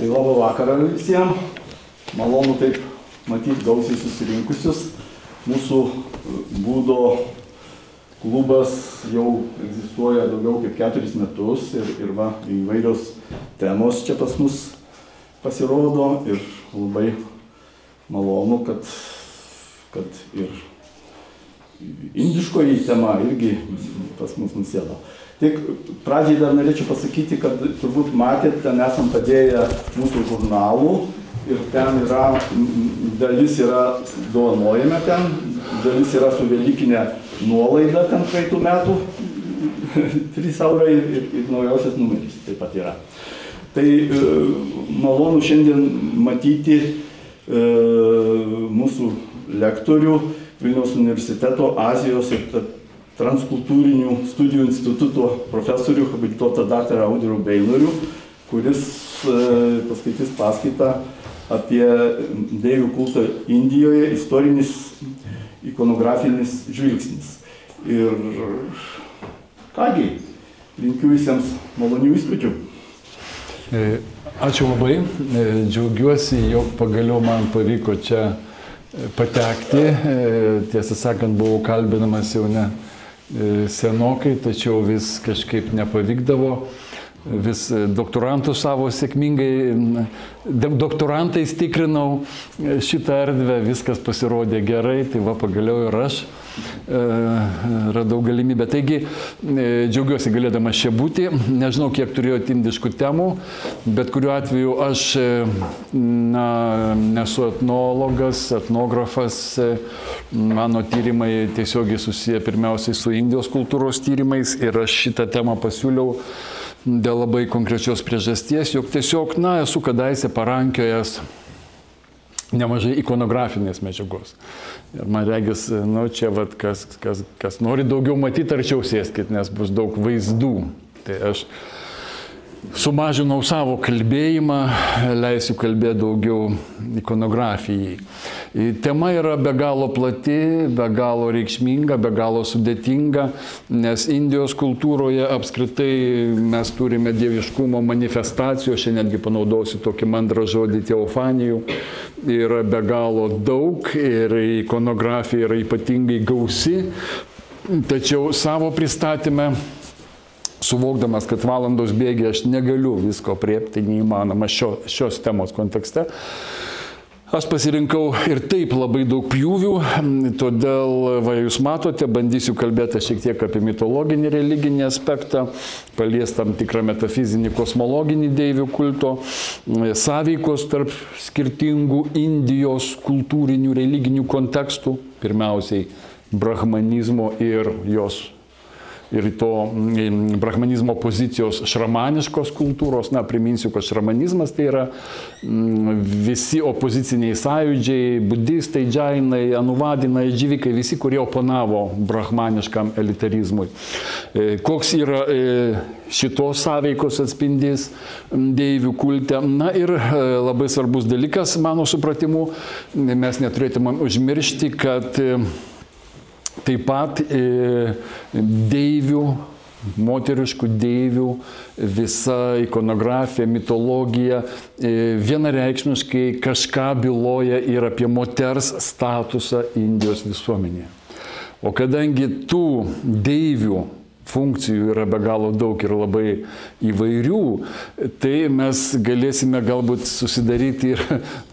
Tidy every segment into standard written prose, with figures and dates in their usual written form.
Tai labą vakarą visiems. Malonu taip matyti gausiai susirinkusius. Mūsų būdo klubas jau egzistuoja daugiau kaip 4 metus ir va, įvairios temos čia pas mus pasirodo ir labai malonu, kad ir indiškoji tema irgi pas mus nusėdo. Tik pradžiai dar norėčiau pasakyti, kad turbūt matėt, ten esam padėję mūsų žurnalų ir ten yra, dalis yra dovanojame ten, dalis yra su velykinė nuolaida ten praeitų metų, 3 eurai ir naujausias numeris taip pat yra. Tai malonu šiandien matyti mūsų lektorių Vilniaus universiteto Azijos ir transkultūrinių studijų instituto profesorių, habilituotą daktarą Audrių Beinorių, kuris paskaitys paskaitą apie deivių kultą Indijoje, istorinis ikonografinis žvilgsnis. Ir kągi, linkiu visiems malonių įspūdžių. Ačiū labai, džiaugiuosi, jog pagaliau man pavyko čia patekti. Tiesą sakant, buvau kalbinamas jau ne senokai, tačiau vis kažkaip nepavykdavo. Vis doktorantų savo sėkmingai, doktorantais tikrinau šitą erdvę, viskas pasirodė gerai, tai va pagaliau ir aš radau galimybę. Taigi, džiaugiuosi galėdamas čia būti. Nežinau, kiek turėjote indiškų temų, bet kuriuo atveju aš nesu etnologas, etnografas. Mano tyrimai tiesiogiai susiję pirmiausiai su Indijos kultūros tyrimais ir aš šitą temą pasiūliau dėl labai konkrečios priežasties, jog tiesiog, esu kadaise parankiojęs nemažai ikonografinės medžiagos. Ir man regis, čia vat, kas nori daugiau matyti, arčiau sėskit, nes bus daug vaizdų. Tai aš sumažinau savo kalbėjimą, leisiu kalbėti daugiau ikonografijai. Tema yra be galo plati, be galo reikšminga, be galo sudėtinga, nes Indijos kultūroje apskritai mes turime dieviškumo manifestacijų, aš netgi panaudosiu tokį mandrą žodį teofanijų, yra be galo daug ir ikonografija yra ypatingai gausi, tačiau savo pristatyme, suvokdamas, kad valandos bėgyje aš negaliu visko apriepti, neįmanoma šios temos kontekste, aš pasirinkau ir taip labai daug pjūvių, todėl, jūs matote, bandysiu kalbėti šiek tiek apie mitologinį religinį aspektą, palies tam tikrą metafizinį kosmologinį deivių kulto, sąveikos tarp skirtingų Indijos kultūrinių religinių kontekstų, pirmiausiai brahmanizmo ir to brahmanizmo pozicijos šramaniškos kultūros. Priminsiu, kad šramanizmas tai yra visi opoziciniai sąjūdžiai, budistai, džainai, anuvadinai, dživikai, visi, kurie oponavo brahmaniškam elitarizmui. Koks yra šitos sąveikos atspindys deivių kulte? Ir labai svarbus dalykas, mano supratimu, mes neturėtume užmiršti, kad taip pat deivių, moteriškų deivių, visa ikonografija, mitologija vienareikšmiškai kažką byloja ir apie moters statusą Indijos visuomenėje. O kadangi tų deivių funkcijų yra be galo daug ir labai įvairių, tai mes galėsime galbūt susidaryti ir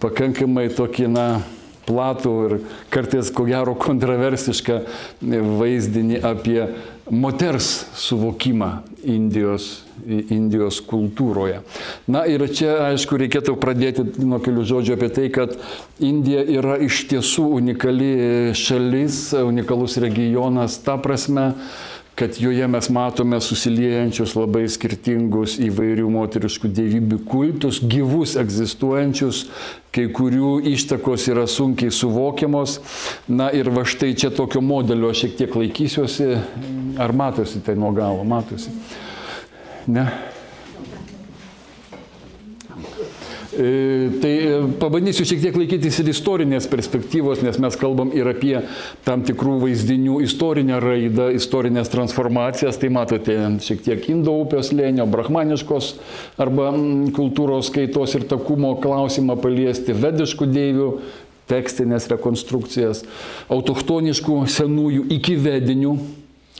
pakankamai tokį, platų ir kartais, ko gero, kontroversišką vaizdinį apie moters suvokimą Indijos kultūroje. Ir čia, aišku, reikėtų pradėti nuo kelių žodžių apie tai, kad Indija yra iš tiesų unikali šalis, unikalus regionas, ta prasme, kad joje mes matome susiliejančius labai skirtingus įvairių moteriškų dievybių kultus, gyvus egzistuojančius, kai kurių ištakos yra sunkiai suvokiamos. Ir va štai čia tokio modelio šiek tiek laikysiuosi. Ar matosi tai nuo galo? Matosi? Ne? Tai pabandysiu šiek tiek laikytis ir istorinės perspektyvos, nes mes kalbam ir apie tam tikrų vaizdinių istorinę raidą, istorinės transformacijas. Tai matote šiek tiek Indo upės slėnio, brahmaniškos arba kultūros kaitos ir takumo klausimą paliesti, vediškų deivių, tekstinės rekonstrukcijas, autochtoniškų senųjų iki vedinių.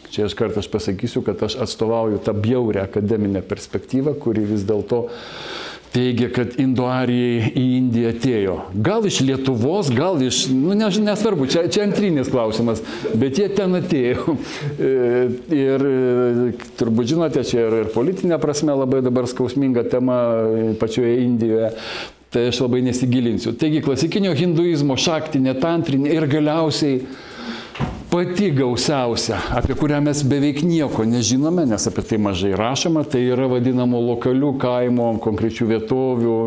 Čia aš pasakysiu, kad aš atstovauju tą bjaurę akademinę perspektyvą, kuri vis dėlto teigia, kad indoarijai į Indiją atėjo. Gal iš Lietuvos, gal iš, nesvarbu, čia antrinis klausimas, bet jie ten atėjo. Ir turbūt žinote, čia ir politinė prasme labai dabar skausminga tema pačioje Indijoje. Tai aš labai nesigilinsiu. Taigi klasikinio hinduizmo, šaktinė, tantrinė ir galiausiai pati gausiausia, apie kurią mes beveik nieko nežinome, nes apie tai mažai rašoma, tai yra vadinamo lokalių kaimo, konkrečių vietovių,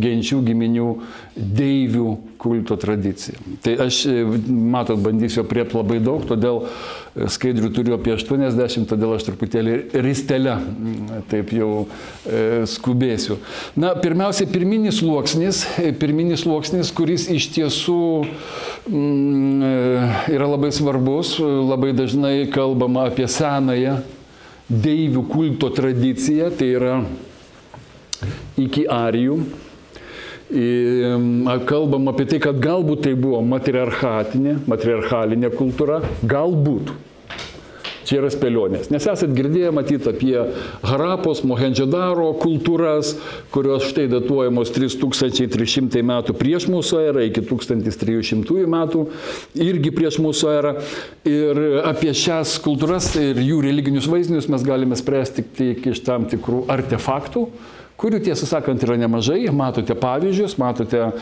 genčių, giminių, deivių kulto tradicija. Tai aš, matot, bandysiu apriepti labai daug, todėl skaidrių turiu apie 80, todėl aš truputėlį ristelę taip jau skubėsiu. Na, pirmiausia, pirminis sluoksnis, kuris iš tiesų yra labai svarbus, labai dažnai kalbama apie senąją deivių kulto tradiciją, tai yra iki arijų. Kalbam apie tai, kad galbūt tai buvo matriarchalinė kultūra, galbūt. Čia yra spėlionės. Nes esat girdėję, matyti apie Harapos, Mohendžodaro kultūras, kurios štai datuojamos 3300 metų prieš mūsų erą iki 1300 metų, irgi prieš mūsų erą. Ir apie šias kultūras ir jų religinius vaizdinius mes galime spręsti tik iš tam tikrų artefaktų, kurių, tiesą sakant, yra nemažai. Matote pavyzdžius, matote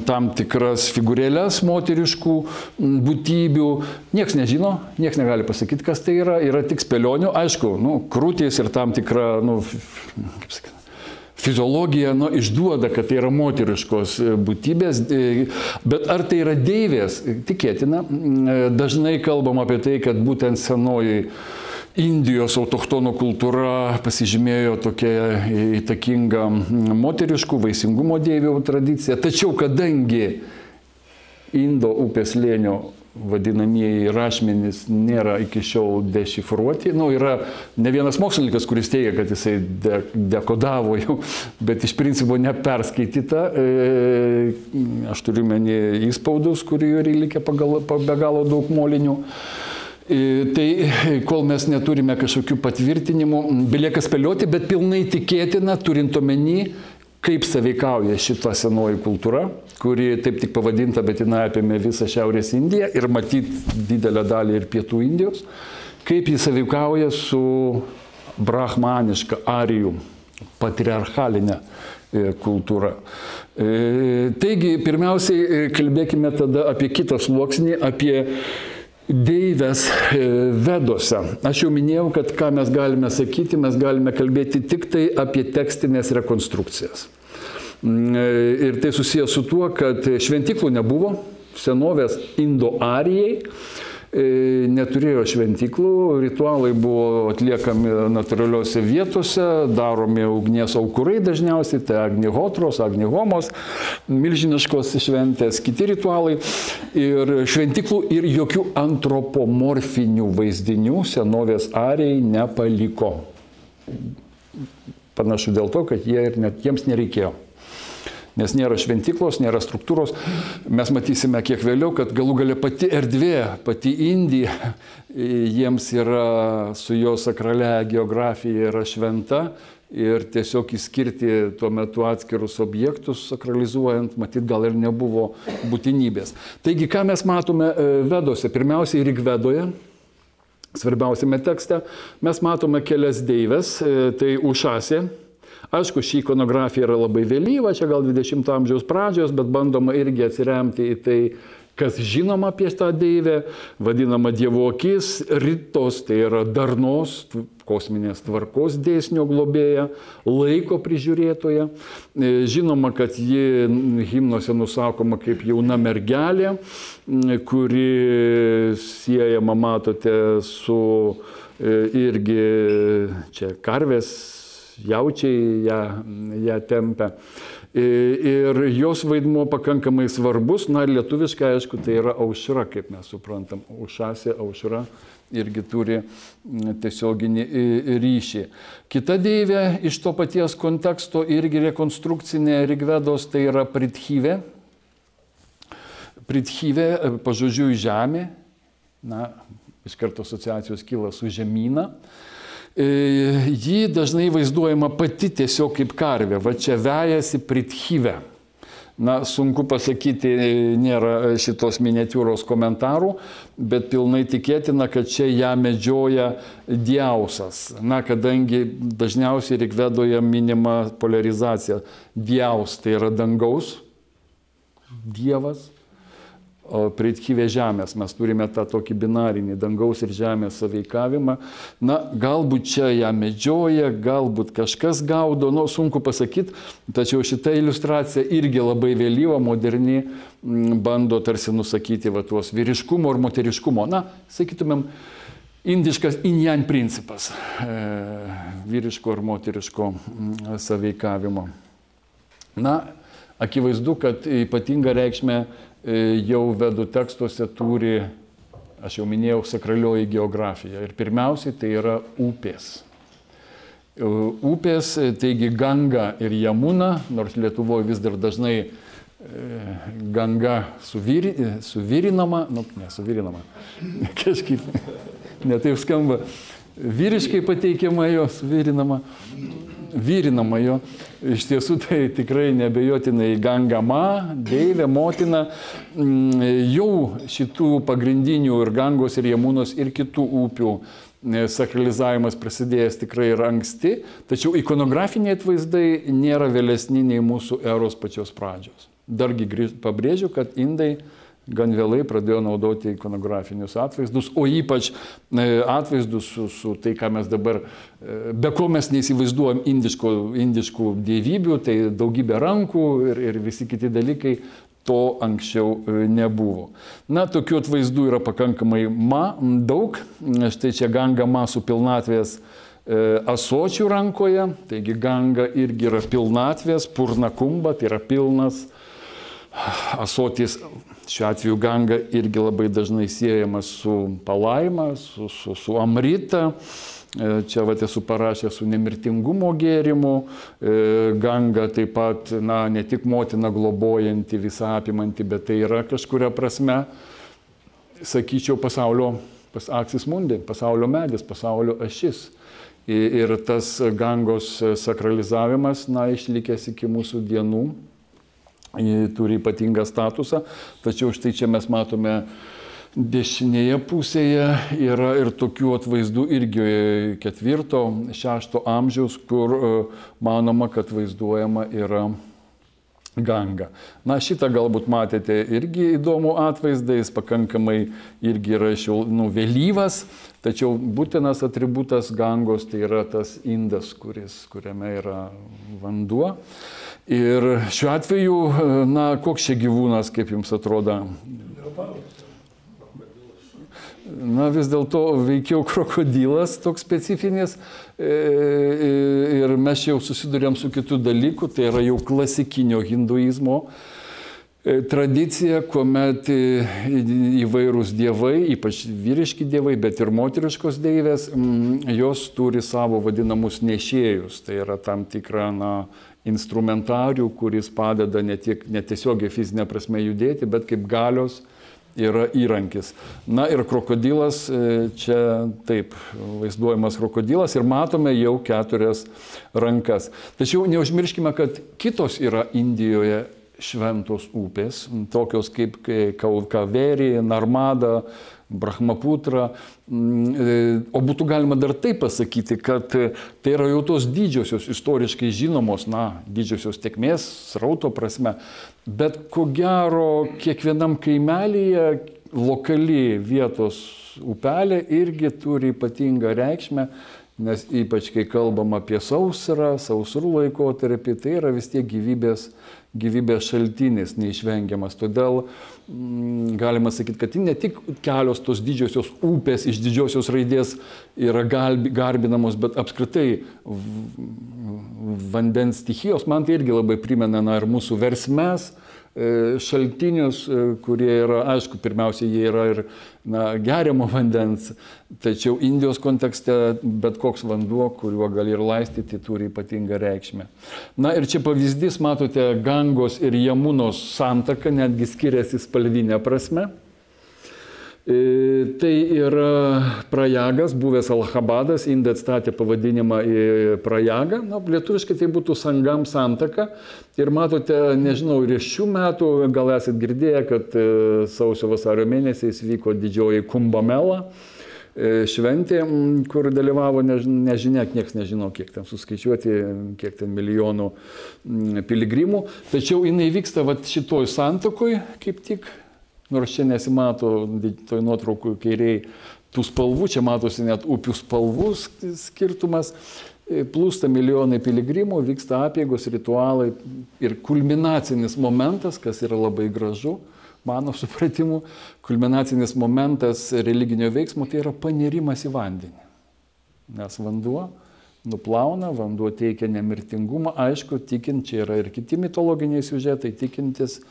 tam tikras figūrėlės moteriškų būtybių. Niekas nežino, niekas negali pasakyti, kas tai yra tik spėlionių. Aišku, krūtys ir tam tikra, kaip sakyti, fiziologija išduoda, kad tai yra moteriškos būtybės, bet ar tai yra deivės, tikėtina. Dažnai kalbam apie tai, kad būtent senoji Indijos autochtonų kultūra pasižymėjo tokia įtakinga moteriškų vaisingumo deivių tradicija. Tačiau kadangi Indo upės slėnio vadinamieji rašmenys nėra iki šiol dešifruoti, yra ne vienas mokslininkas, kuris teigia, kad jisai dekodavo jau, bet iš principo neperskaityta. Aš turiu menį įspaudus, kurių yra likę be galo daug molinių. Tai kol mes neturime kažkokių patvirtinimų, belieka spėlioti, bet pilnai tikėtina, turint omeny, kaip sąveikauja šita senoji kultūra, kuri taip tik pavadinta, bet jinai apėmė visą Šiaurės Indiją ir matyt didelę dalį ir Pietų Indijos, kaip jis sąveikauja su brahmaniška arijų patriarchalinė kultūra. Taigi, pirmiausiai kalbėkime tada apie kitą sluoksnį, apie deivės vedose. Aš jau minėjau, kad ką mes galime sakyti, mes galime kalbėti tik tai apie tekstinės rekonstrukcijas. Ir tai susijęs su tuo, kad šventyklų nebuvo, senovės indoarijai neturėjo šventyklų, ritualai buvo atliekami natūraliuose vietose, daromi ugnies aukurai dažniausiai, tai agnihotros, agnihomos, milžiniškos šventės, kiti ritualai. Ir šventyklų ir jokių antropomorfinių vaizdinių senovės arijai nepaliko. Panašu dėl to, kad jiems nereikėjo. Nes nėra šventyklos, nėra struktūros. Mes matysime kiek vėliau, kad galų gale pati erdvė, pati Indija, jiems yra su jo sakralia geografija yra šventa ir tiesiog įskirti tuo metu atskirus objektus sakralizuojant, matyt, gal ir nebuvo būtinybės. Taigi, ką mes matome Vedose? Pirmiausiai Rigvedoje, svarbiausiame tekste, mes matome kelias deives, tai Ušasė. Aišku, ši ikonografija yra labai vėlyva, čia gal 20 amžiaus pradžios, bet bandoma irgi atsiremti į tai, kas žinoma apie tą deivę, vadinama Dievo akis, Ritos, tai yra darnos, kosminės tvarkos dėsnio globėja, laiko prižiūrėtoja. Žinoma, kad ji himnuose nusakoma kaip jauna mergelė, kuri siejama, matote, su irgi čia karvės, jaučiai ją tempia. Ir jos vaidmuo pakankamai svarbus, na ir lietuviškai, aišku, tai yra aušra, kaip mes suprantam, aušasė, aušra irgi turi tiesioginį ryšį. Kita deivė iš to paties konteksto irgi rekonstrukcinė Rigvedos, tai yra Prithyvė. Prithyvė, pažodžiui žemė, na, iš karto asociacijos kyla su žemyna. Ji dažnai vaizduojama pati tiesiog kaip karvė, va čia vejasi Prithyvė. Na, sunku pasakyti, nėra šitos miniatiūros komentarų, bet pilnai tikėtina, kad čia ją medžioja Diausas. Na, kadangi dažniausiai Rigvedoje minima poliarizacija. Diaus tai yra dangaus dievas, o Prithyvė žemės. Mes turime tą tokį binarinį dangaus ir žemės sąveikavimą. Na, galbūt čia ją medžioja, galbūt kažkas gaudo, nu, sunku pasakyti, tačiau šita iliustracija irgi labai vėlyva, moderni, bando tarsi nusakyti va, tuos vyriškumo ir moteriškumo. Na, sakytumėm, indiškas yin-yang principas vyriško ir moteriško sąveikavimo. Na, akivaizdu, kad ypatingą reikšmę jau vedų tekstuose turi, aš jau minėjau, sakralioji geografija. Ir pirmiausiai tai yra upės. Upės, taigi Ganga ir Jamuna, nors Lietuvoje vis dar dažnai Ganga suvirinama, nu, ne, suvirinama, kažkaip netaip skamba, vyriškai pateikiama jo, vyrinama jo. Iš tiesų tai tikrai nebejotinai Gangama, deivė, motina. Jau šitų pagrindinių ir Gangos, ir Jamunos, ir kitų upių sakralizavimas prasidėjęs tikrai yra anksti, tačiau ikonografiniai atvaizdai nėra vėlesni nei mūsų eros pačios pradžios. Dargi pabrėžiu, kad indai gan vėlai pradėjo naudoti ikonografinius atvaizdus, o ypač atvaizdus su tai, ką mes dabar, be ko mes neįsivaizduojam indiškų dievybių, tai daugybė rankų ir visi kiti dalykai, to anksčiau nebuvo. Na, tokių atvaizdų yra pakankamai daug. Štai čia Ganga su pilnatvės ąsočių rankoje, taigi Ganga irgi yra pilnatvės, Purna Kumba, tai yra pilnas ąsotis. Šiuo atveju Ganga irgi labai dažnai siejamas su palaima, su amrita. Čia vat esu parašęs su nemirtingumo gėrimu. Ganga taip pat, na, ne tik motina globojanti, visą apimanti, bet tai yra kažkuria prasme, sakyčiau, pasaulio aksis mundi, pasaulio medis, pasaulio ašis. Ir tas Gangos sakralizavimas, na, išlikęs iki mūsų dienų. Turi ypatingą statusą, tačiau štai čia mes matome dešinėje pusėje yra ir tokių atvaizdų irgi 4-6 amžiaus, kur manoma, kad vaizduojama yra Ganga. Na, šitą galbūt matėte irgi įdomų atvaizdą, jis pakankamai irgi yra vėlyvas, tačiau būtinas atributas Gangos tai yra tas indas, kuriame yra vanduo. Ir šiuo atveju, na, koks čia gyvūnas, kaip jums atrodo? Na, vis dėlto veikiau krokodilas toks specifinis ir mes jau susidurėm su kitų dalykų, tai yra jau klasikinio hinduizmo tradicija, kuomet įvairūs dievai, ypač vyriški dievai, bet ir moteriškos deivės, jos turi savo vadinamus nešėjus, tai yra tam tikra, na, instrumentarių, kuris padeda ne tiesiogiai fizinė prasme judėti, bet kaip galios yra įrankis. Na ir krokodilas, čia taip vaizduojamas krokodilas ir matome jau 4 rankas. Tačiau neužmirškime, kad kitos yra Indijoje šventos upės, tokios kaip Kaveri, Narmada, Brahmaputra. O būtų galima dar taip pasakyti, kad tai yra jau tos didžiosios istoriškai žinomos, na, didžiosios tėkmės, srauto prasme, bet ko gero kiekvienam kaimelyje lokali vietos upelė irgi turi ypatingą reikšmę, nes ypač kai kalbam apie sausrą, sausrų laikotarpį, tai yra vis tiek gyvybės šaltinis neišvengiamas. Todėl galima sakyti, kad ne tik kelios tos didžiosios upės iš didžiosios raidės yra garbinamos, bet apskritai vandens stichijos, man tai irgi labai primena ir mūsų versmes, šaltinius, kurie yra, aišku, pirmiausia, jie yra ir geriamo vandens, tačiau Indijos kontekste bet koks vanduo, kuriuo gali ir laistyti, turi ypatingą reikšmę. Na ir čia pavyzdys, matote, Gangos ir Jamunos santaka netgi skiriasi spalvinė prasme. Tai yra Prajagas, buvęs Allahabadas, indai atstatė pavadinimą į Prajagą, lietuviškai tai būtų Sangam santaka. Ir matote, nežinau, ir iš šių metų gal esat girdėję, kad sausio vasario mėnesiais vyko didžioji Kumbamela šventė, kur dalyvavo, nežinia, nieks nežino, kiek ten suskaičiuoti, kiek ten milijonų piligrimų. Tačiau jinai vyksta šitoj santakoj kaip tik. Nors čia nesimato toj nuotraukų kairiai tų spalvų, čia matosi net upių spalvų skirtumas. Plūsta milijonai piligrimų, vyksta apeigos, ritualai ir kulminacinis momentas, kas yra labai gražu, mano supratimu, kulminacinis momentas religinio veiksmo, tai yra panirimas į vandenį. Nes vanduo nuplauna, vanduo teikia nemirtingumą, aišku, tikint, čia yra ir kiti mitologiniai siužetai, tikintis,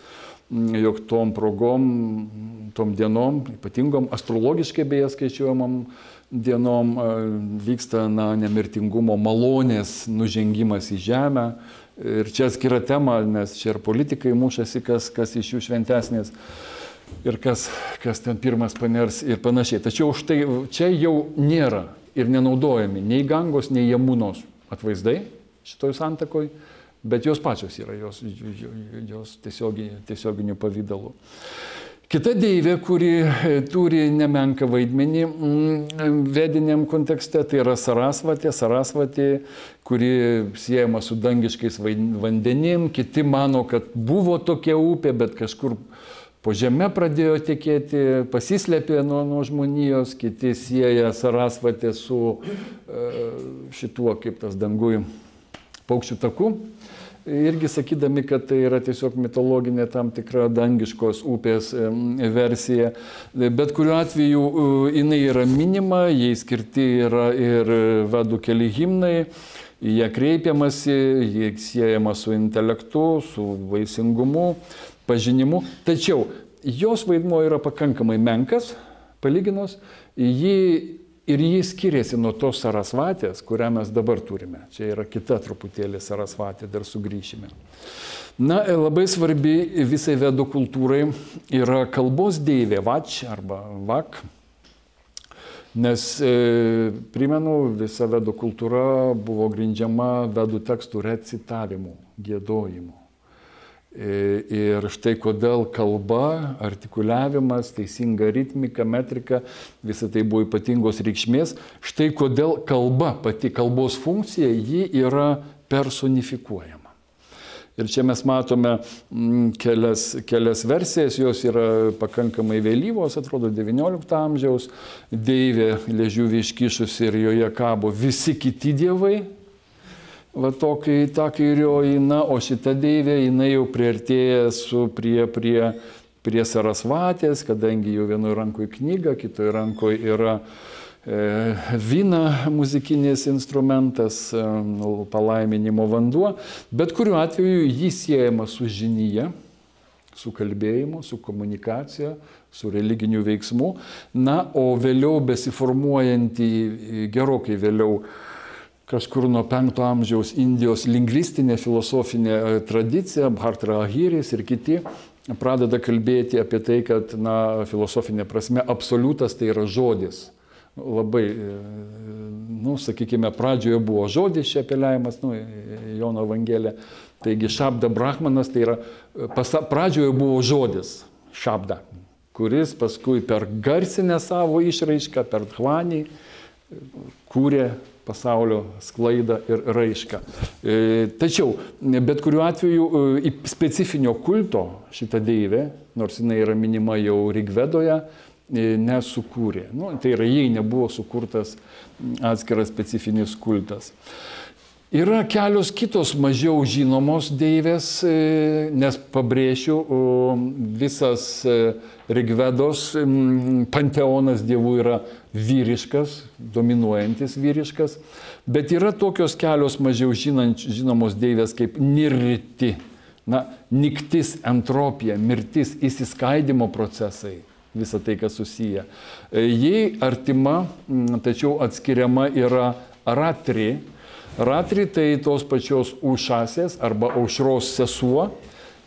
jog tom progom, tom dienom, ypatingom, astrologiškai beje skaičiuojamom dienom vyksta nemirtingumo malonės nužengimas į žemę. Ir čia atskira tema, nes čia ir politikai mušasi, kas iš jų šventesnės ir kas ten pirmas paners ir panašiai. Tačiau štai čia jau nėra ir nenaudojami nei Gangos, nei Jamunos atvaizdai šitoj santakoj. Bet jos pačios yra, jos tiesioginių pavydalų. Kita deivė, kuri turi nemenką vaidmenį vediniam kontekste, tai yra Sarasvatė. Sarasvatė, kuri siejama su dangiškais vandenim. Kiti mano, kad buvo tokia upė, bet kažkur po žeme pradėjo tekėti, pasislėpė nuo žmonijos. Kiti sieja Sarasvatę su šituo, kaip tas dangui, paukščių taku. Irgi sakydami, kad tai yra tiesiog mitologinė tam tikra dangiškos upės versija. Bet kuriuo atveju jinai yra minima, jai skirti yra ir vedų keli himnai, jie kreipiamasi, jie siejama su intelektu, su vaisingumu, pažinimu. Tačiau jos vaidmuo yra pakankamai menkas, palyginus, ir jį skiriasi nuo tos Sarasvatės, kurią mes dabar turime. Čia yra kita truputėlį Sarasvatė, dar sugrįšime. Labai svarbi visai vedų kultūrai yra kalbos deivė Vač arba Vak, nes, primenu, visa vedų kultūra buvo grindžiama vedų tekstų recitavimu, giedojimu. Ir štai kodėl kalba, artikuliavimas, teisinga ritmika, metrika, visa tai buvo ypatingos reikšmės. Štai kodėl kalba, pati kalbos funkcija, ji yra personifikuojama. Ir čia mes matome kelias versijas, jos yra pakankamai vėlyvos, atrodo 19 amžiaus, deivė liežuvį iškišusi ir joje kabo visi kiti dievai. Ta kairioji, o šita deivė, jinai jau priartėja prie Sarasvatės, kadangi jau vienoje rankoje knyga, kitoje rankoje yra vyna muzikinis instrumentas, palaiminimo vanduo, bet kuriuo atveju jis siejama su žinyje, su kalbėjimu, su komunikacija, su religiniu veiksmu. O vėliau besiformuojantį, gerokai vėliau, kažkur nuo 5 amžiaus Indijos lingvistinė filosofinė tradicija, Bhartra Ahiris ir kiti, pradeda kalbėti apie tai, kad filosofinė prasme absoliutas tai yra žodis. Labai, sakykime, pradžioje buvo žodis čia apeliavimas, Jono Evangelija. Taigi Šabda Brahmanas tai yra, pradžioje buvo žodis, Šabda, kuris paskui per garsinę savo išraišką, per dvanį, kūrė pasaulio sklaidą ir raišką. Tačiau, bet kuriuo atveju, specifinio kulto šita deivė, nors jinai yra minima jau Rigvedoje, nesukūrė. Nu, tai yra, jei nebuvo sukurtas atskiras specifinis kultas. Yra kelios kitos mažiau žinomos deivės, nes pabrėšiu, visas Rigvedos panteonas dievų yra vyriškas, dominuojantis vyriškas, bet yra tokios kelios mažiau žinomos deivės kaip Nirti, niktis, entropija, mirtis, įsiskaidimo procesai, visa tai, kas susiję. Jei artima, tačiau atskiriama yra Ratri. Ratri tai tos pačios Ušasės arba aušros sesuo,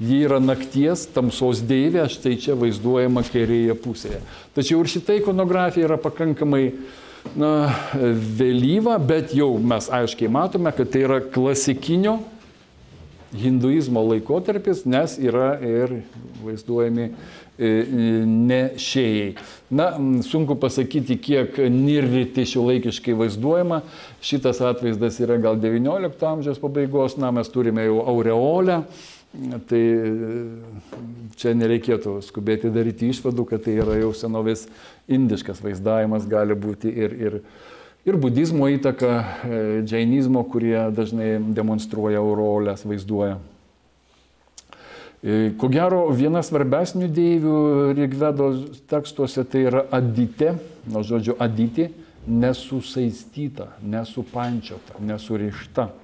ji yra nakties, tamsos deivė, štai čia vaizduojama kairėje pusėje. Tačiau ir šita ikonografija yra pakankamai vėlyva, bet jau mes aiškiai matome, kad tai yra klasikinio hinduizmo laikotarpis, nes yra ir vaizduojami nešėjai. Sunku pasakyti, kiek Nirti šiuolaikiškai vaizduojama. Šitas atvaizdas yra gal 19 amžiaus pabaigos, mes turime jau aureolę, tai čia nereikėtų skubėti daryti išvadų, kad tai yra jau senovės indiškas vaizdavimas, gali būti ir budizmo įtaka, džainizmo, kurie dažnai demonstruoja aureolės, vaizduoja. Ko gero, viena svarbesnių deivių Rigvedos tekstuose tai yra Aditė, nuo žodžio Aditė, nesusaistyta, nesupančiota, nesurišta.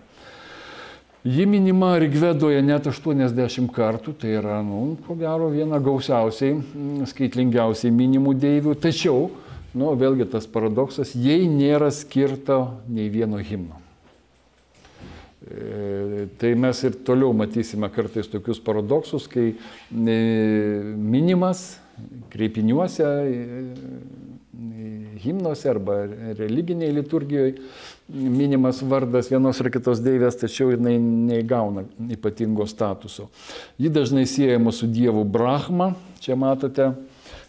Ji minima Rigvedoje net 80 kartų, tai yra, ko gero, viena gausiausiai, skaitlingiausiai minimų deivių, tačiau, vėlgi tas paradoksas, jai nėra skirta nei vieno himno. Tai mes ir toliau matysime kartais tokius paradoksus, kai minimas kreipiniuose, himnuose arba religiniai liturgijoje minimas vardas vienos ar kitos deivės, tačiau jinai neįgauna ypatingo statuso. Ji dažnai siejama su dievu Brahma, čia matote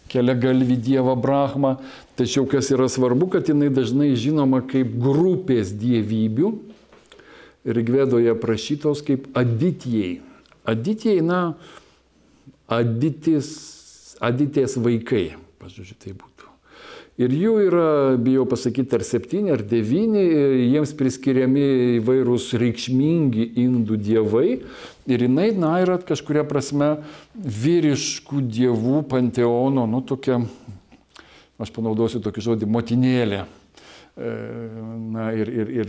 keliagalvį dievą Brahmą, tačiau kas yra svarbu, kad jinai dažnai žinoma kaip grupės dievybių, Rigvedoje prašytos kaip Aditijai. Aditijai, Aditės vaikai, pažiūrėjau, tai būtų. Ir jų yra, bijau pasakyti, ar 7 ar 9, jiems priskiriami įvairūs reikšmingi indų dievai. Ir jinai, yra kažkuria prasme vyriškų dievų panteono, tokia, aš panaudosiu tokį žodį, motinėlė. Ir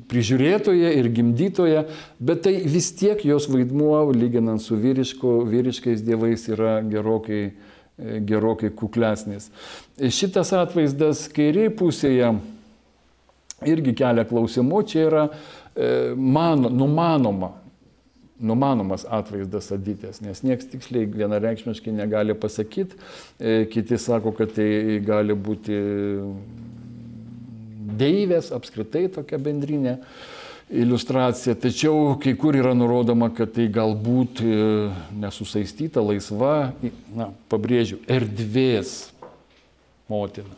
prižiūrėtoje, ir gimdytoje, bet tai vis tiek jos vaidmuo, lyginant su vyriškais dievais, yra gerokai kuklesnis. Šitas atvaizdas kairėje pusėje irgi kelia klausimų, čia yra numanomas atvaizdas Aditės, nes nieks tiksliai vienareikšmiškai negali pasakyti, kiti sako, kad tai gali būti deivės, apskritai tokia bendrinė iliustracija, tačiau kai kur yra nurodoma, kad tai galbūt nesusaistyta, laisva, pabrėžiu, erdvės motina.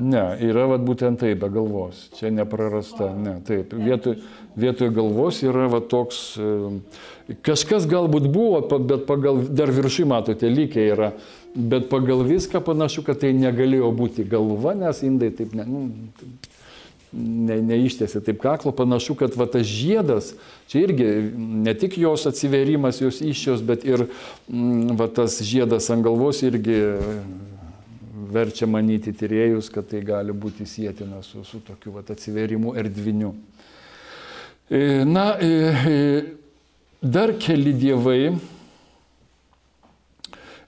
Ne, yra būtent tai, be galvos. Čia neprarasta, ne, taip. Vietoj galvos yra toks, kažkas galbūt buvo, bet pagal, dar viršui matote, lygiai yra, bet pagal viską panašu, kad tai negalėjo būti galva, nes indai taip neištėsi taip kaklo, panašu, kad tas žiedas, čia irgi ne tik jos atsiverimas, jos iššios, bet ir tas žiedas ant galvos irgi verčia manyti tyrėjus, kad tai gali būti sietina su tokiu atsiverimu erdviniu. Dar keli dievai,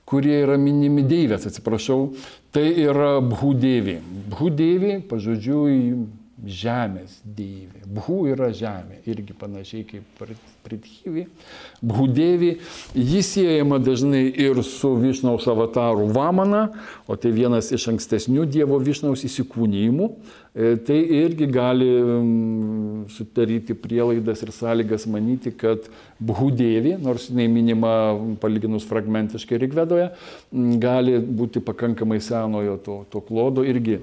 kurie yra minimi deivės, atsiprašau, tai yra Bhudevi. Bhudevi, pažodžiui, žemės deivė. Bhu yra žemė, irgi panašiai kaip Prithivi. Bhudevi, jis siejama dažnai ir su Višnaus avataru Vamana, o tai vienas iš ankstesnių dievo Višnaus įsikūnijimų. Tai irgi gali sudaryti prielaidas ir sąlygas manyti, kad Bhudevi, nors jinai minima palyginus fragmentiškai Rigvedoje, gali būti pakankamai senojo to klodo irgi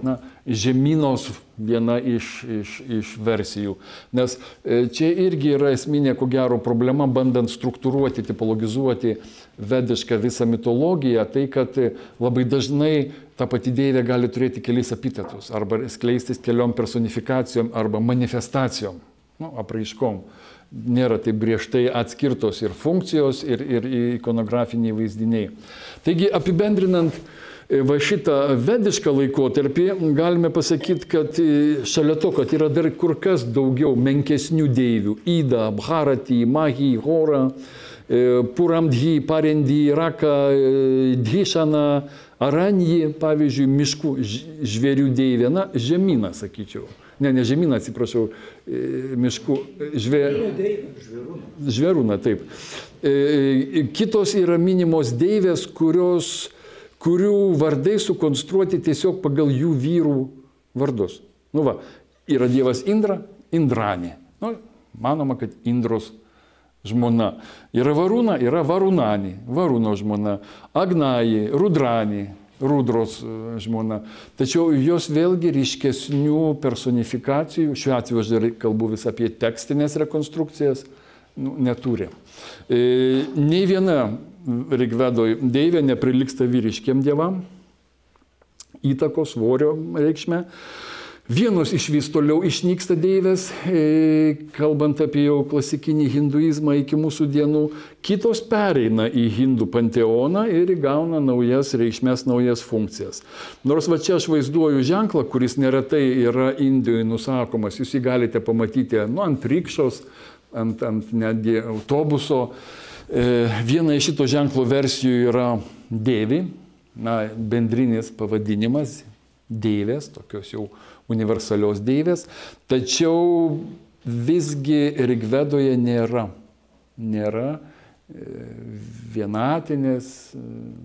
žemynos viena iš versijų. Nes čia irgi yra esminė, ko gero, problema, bandant struktūruoti, tipologizuoti vedišką visą mitologiją, tai kad labai dažnai ta pati deivė gali turėti kelis epitetus, arba skleistis keliom personifikacijom, arba manifestacijom, apraiškom. Nėra taip griežtai atskirtos ir funkcijos, ir ikonografiniai vaizdiniai. Taigi, apibendrinant va šitą vedišką laikotarpį, galime pasakyti, kad šalia to, kad yra dar kur kas daugiau menkesnių deivių – Ida, Bharati, Mahi, Hora, Puramdhi, Parendhi, Raka, Dhishana, Aranji, pavyzdžiui, miškų žvėrių deivė, na, žemyna, sakyčiau. Ne žemyną, atsiprašau, miškų, žvėrūna, taip. Kitos yra minimos deivės, kurių vardai sukonstruoti tiesiog pagal jų vyrų vardus. Nu va, yra dievas Indra, Indrani. Nu, manoma, kad Indros žmona. Yra Varūna, yra Varūnani, Varūno žmona. Agnaji, Rudrani, Rudros žmona. Tačiau jos vėlgi ryškesnių personifikacijų, šiuo atveju aš dar kalbu vis apie tekstinės rekonstrukcijas, neturi. Nei viena Rigvedoj deivė neprilygsta vyriškiem dievam, įtakos, svorio reikšme. Vienos iš vis toliau išnyksta deivės, kalbant apie jau klasikinį hinduizmą iki mūsų dienų. Kitos pereina į hindų panteoną ir įgauna naujas reikšmės, naujas funkcijas. Nors va čia aš vaizduoju ženklą, kuris neretai yra Indijoje nusakomas. Jūs jį galite pamatyti ant rikšos, ant netgi autobuso. Viena iš šito ženklo versijų yra Devi, bendrinis pavadinimas, deivės, tokios jau universalios deivės, tačiau visgi Rigvedoje nėra vienatinės,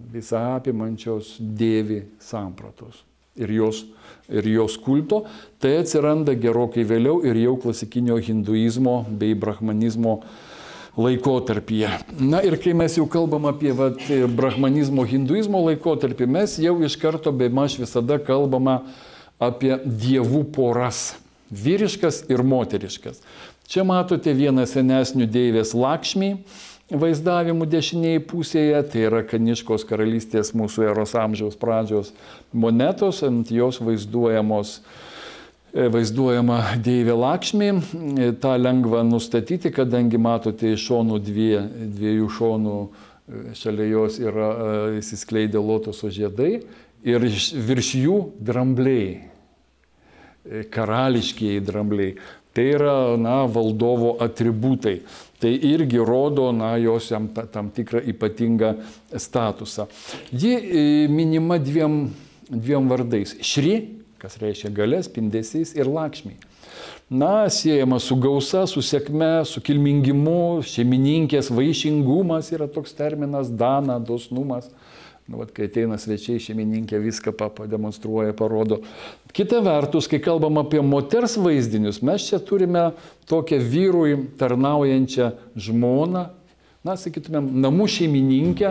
visą apimančios devi sampratos ir jos kulto. Tai atsiranda gerokai vėliau ir jau klasikinio hinduizmo bei brahmanizmo laikotarpyje. Na ir kai mes jau kalbam apie brahmanizmo, hinduizmo laikotarpį, mes jau iš karto bemaž visada kalbama apie dievų poras – vyriškas ir moteriškas. Čia matote vieną senesnių deivės Lakšmį vaizdavimų dešinėje pusėje, tai yra Kaniškos karalystės mūsų eros amžiaus pradžios monetos, ant jos vaizduojama deivė Lakšmį. Ta lengva nustatyti, kadangi matote iš šonų dviejų šonų šalia jos yra įsiskleidę lotoso žiedai ir virš jų drambliai, karališkieji drambliai. Tai yra valdovo atributai. Tai irgi rodo jos jam tam tikrą ypatingą statusą. Ji minima dviem vardais. Šri, kas reiškia galia, spindesys, ir Lakšmį. Siejama su gausa, su sėkme, su kilmingimu, šeimininkės vaišingumas yra toks terminas, dana, dosnumas. Kai ateina svečiai, šeimininkė viską pademonstruoja, parodo. Kita vertus, kai kalbam apie moters vaizdinius, mes čia turime tokią vyrui tarnaujančią žmoną, sakytumėm, namų šeimininkę,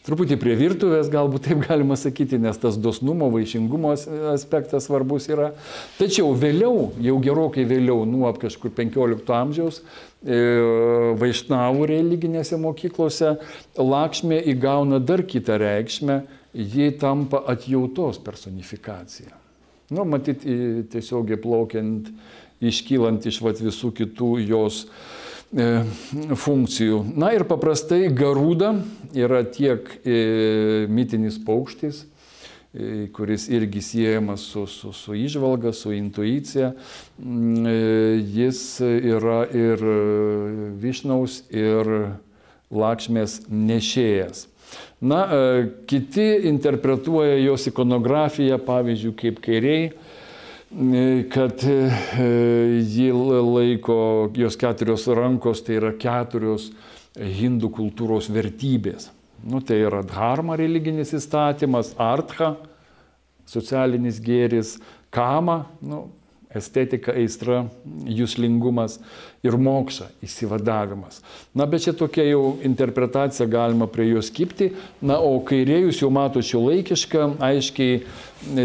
truputį prie virtuvės, galbūt taip galima sakyti, nes tas dosnumo, vaišingumo aspektas svarbus yra. Tačiau vėliau, jau gerokai vėliau, nuo kažkur 15 amžiaus, vaišnavų religinėse mokyklose Lakšmė įgauna dar kitą reikšmę, ji tampa atjautos personifikacija. Matyt, tiesiog plaukiant, iškylant iš visų kitų jos funkcijų. Ir paprastai Garuda yra tiek mitinis paukštis, kuris irgi siejamas su įžvalga, su intuicija. Jis yra ir Višnaus, ir Lakšmės nešėjas. Kiti interpretuoja jos ikonografiją, pavyzdžiui, kaip kairiai, kad ji laiko, jos 4 rankos, tai yra 4 hindų kultūros vertybės. Tai yra dharma, religinis įstatymas, artha, socialinis gėris, kama, estetika, aistra, juslingumas ir mokša, įsivadavimas. Na, bet čia tokia jau interpretacija, galima prie jos kibti. Na, o kairėjus jau mato šiuolaikišką, aiškiai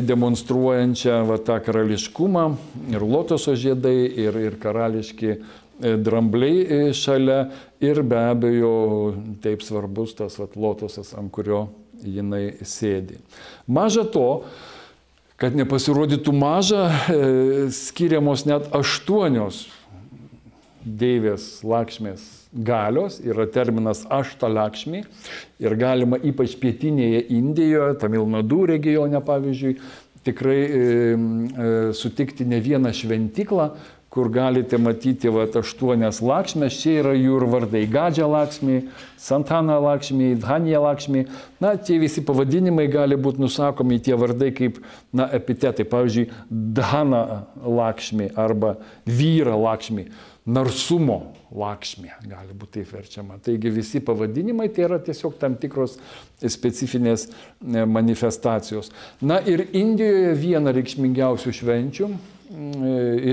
demonstruojančią tą karališkumą ir lotoso žiedai, ir karališki drambliai šalia, ir be abejo taip svarbus tas lotosas, ant kurio jinai sėdi. Maža to, kad nepasirodytų maža, skiriamos net 8 deivės Lakšmės galios, yra terminas Aštalakšmi, ir galima ypač pietinėje Indijoje, Tamilnadu regione pavyzdžiui, tikrai sutikti ne vieną šventiklą, kur galite matyti 8 Lakšmės, čia yra jų ir vardai Gadžia Lakšmi, Santana Lakšmi, Dhanya Lakšmi. Na, tie visi pavadinimai gali būti nusakomi, tie vardai kaip epitetai, pavyzdžiui, Dhana Lakšmi arba Vyra Lakšmi, narsumo Lakšmi, gali būti taip verčiama. Taigi visi pavadinimai tai yra tiesiog tam tikros specifinės manifestacijos. Na ir Indijoje viena reikšmingiausių švenčių,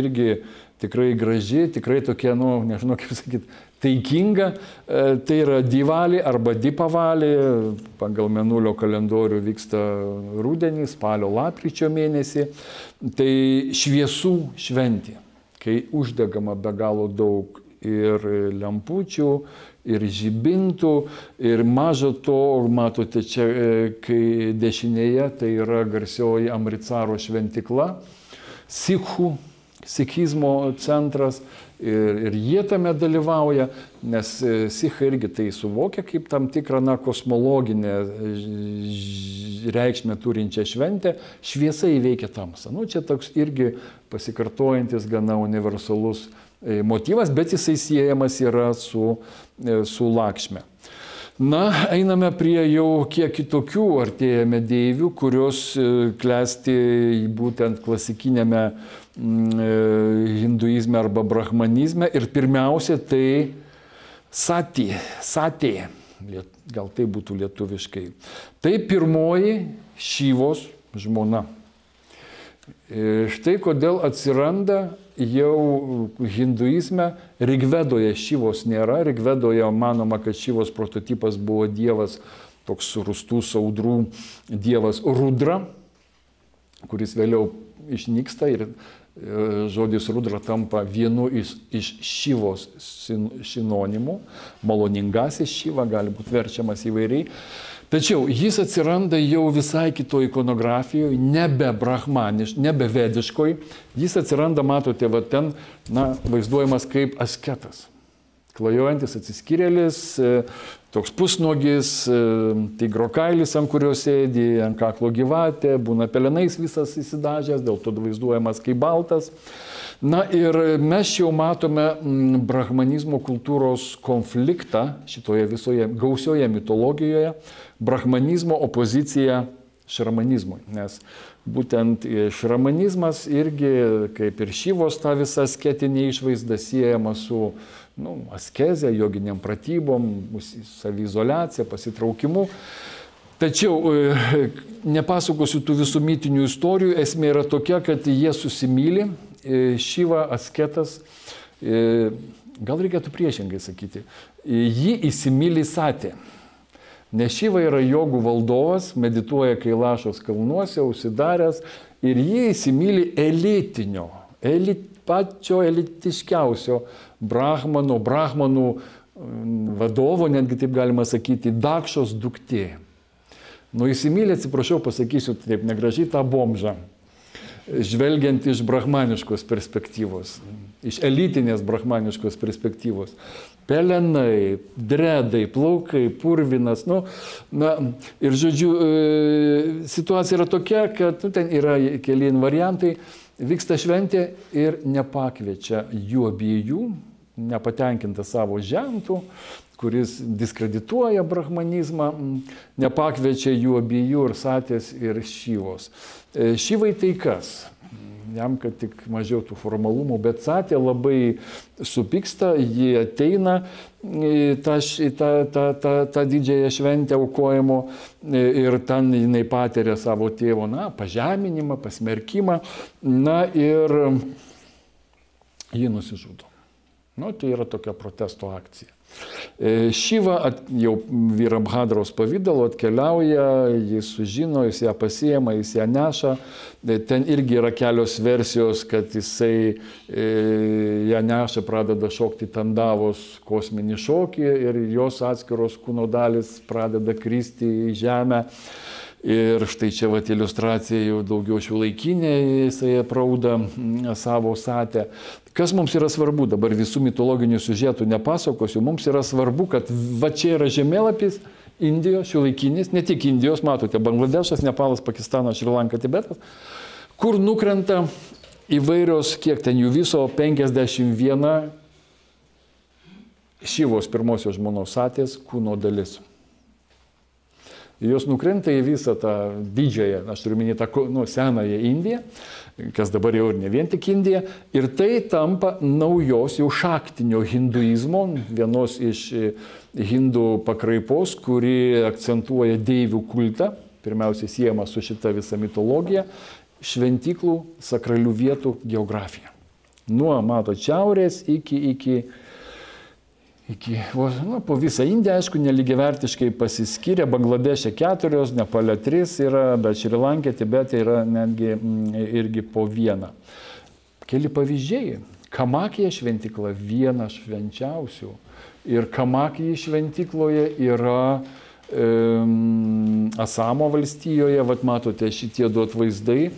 irgi tikrai graži, tikrai tokia, nežinau kaip sakyti, taikinga, tai yra Diwali arba Dipavali, pagal mėnulio kalendorių vyksta rudenį, spalio lapkričio mėnesį, tai šviesų šventė, kai uždegama be galo daug ir lempučių, ir žibintų, ir maža to, matote čia, kai dešinėje, tai yra garsioji Amritsaro šventikla, sikhizmo centras, ir jie tame dalyvauja, nes sikhai irgi tai suvokia kaip tam tikrą kosmologinę reikšmę turinčią šventę, šviesa įveikia tamsą. Čia toks irgi pasikartojantis gana universalus motyvas, bet jisai siejamas yra su Lakšme. Na, einame prie jau kiek kitokių artėjame deivių, kurios klesti būtent klasikinėme hinduizme arba brahmanizme. Ir pirmiausia, tai Satė, gal tai būtų lietuviškai. Tai pirmoji Šivos žmona. Štai kodėl atsiranda jau hinduizme, Rigvedoje Šivos nėra, Rigvedoje manoma, kad Šivos prototipas buvo dievas, toks surustų saudrų dievas Rudra, kuris vėliau išnyksta ir žodis Rudra tampa vienu iš Šivos sinonimų, maloningasis Šiva, gali būti verčiamas įvairiai. Tačiau jis atsiranda jau visai kitoj ikonografijoje, nebe vediškoj. Jis atsiranda, matote, ten vaizduojamas kaip asketas. Klajojantis atsiskyrėlis, toks pusnuogis, tigro kailis, ant kurio sėdi, ant kaklo gyvatė, būna pelenais visas įsidažęs, dėl to vaizduojamas kaip baltas. Na ir mes jau matome brahmanizmo kultūros konfliktą šitoje visoje gausioje mitologijoje, brahmanizmo opozicija šramanizmui, nes būtent šramanizmas irgi, kaip ir Šivos, ta visa asketinė išvaizda siejama su askezė, joginiam pratybom, saviizoliacija, pasitraukimu. Tačiau nepasakosiu tų visų mitinių istorijų, esmė yra tokia, kad jie susimyli, Šiva asketas, gal reikėtų priešingai sakyti, jį įsimyli Satė. Nes Šiva yra jogų valdovas, medituoja Kailašos kalnuose, užsidaręs, ir jį įsimyli pačio elitiškiausio brahmanų vadovo, netgi taip galima sakyti, Dakšos duktė. Įsimylė, atsiprašau, pasakysiu taip negražiai, tą bomžą, žvelgiant iš brahmaniškos perspektyvos, iš elitinės brahmaniškos perspektyvos. Pelenai, dredai, plaukai, purvinas. Ir žodžiu, situacija yra tokia, kad ten yra keli variantai, vyksta šventė ir nepakviečia jų abiejų, nepatenkinta savo žentų, kuris diskredituoja brahmanizmą, nepakviečia jų abiejų, ir Satės, ir Šivos. Šivai tai kas? Jam, kad tik mažiau tų formalumų, bet Satė labai supyksta, ji ateina į tą didžiąją šventę aukojimo ir ten jinai patiria savo tėvo pažeminimą, pasmerkimą. Ir jį nusižudo. Nu, tai yra tokia protesto akcija. Šiva jau Virabhadros pavidalo atkeliauja, jis sužino, jis ją pasiema, jis ją neša. Ten irgi yra kelios versijos, kad jisai ją neša, pradeda šokti Tandavos kosminį šokį ir jos atskiros kūno dalis pradeda kristi į žemę. Ir štai čia vat iliustracija jau daugiau šiuolaikinė, jisai aprauda savo satę. Kas mums yra svarbu, dabar visų mitologinių siužetų nepasakosiu, mums yra svarbu, kad va čia yra žemėlapis Indijos šiuolaikinis, ne tik Indijos, matote, Bangladešas, Nepalas, Pakistanas, Šri Lanka, Tibetas, kur nukrenta įvairios, kiek ten jų viso, 51 Šivos pirmosios žmonos satės kūno dalis. Jos nukrenta į visą tą didžiąją, aš turiu minėti, senąją Indiją, kas dabar jau ir ne vien tik Indija, ir tai tampa naujos jau šaktinio hinduizmo, vienos iš hindų pakraipos, kuri akcentuoja deivių kultą, pirmiausiai siejama su šita visa mitologija, šventyklų, sakralių vietų geografija. Nuo, mato, šiaurės iki po visą Indiją, aišku, nelygiavertiškai pasiskyrė, Bangladešė 4, Nepale 3 yra, bet Šri Lankė, Tibete yra netgi irgi po 1. Keli pavyzdžiai. Kamakija šventykla viena švenčiausių. Ir Kamakija šventykloje yra Asamo valstijoje, vat matote šitie du atvaizdai.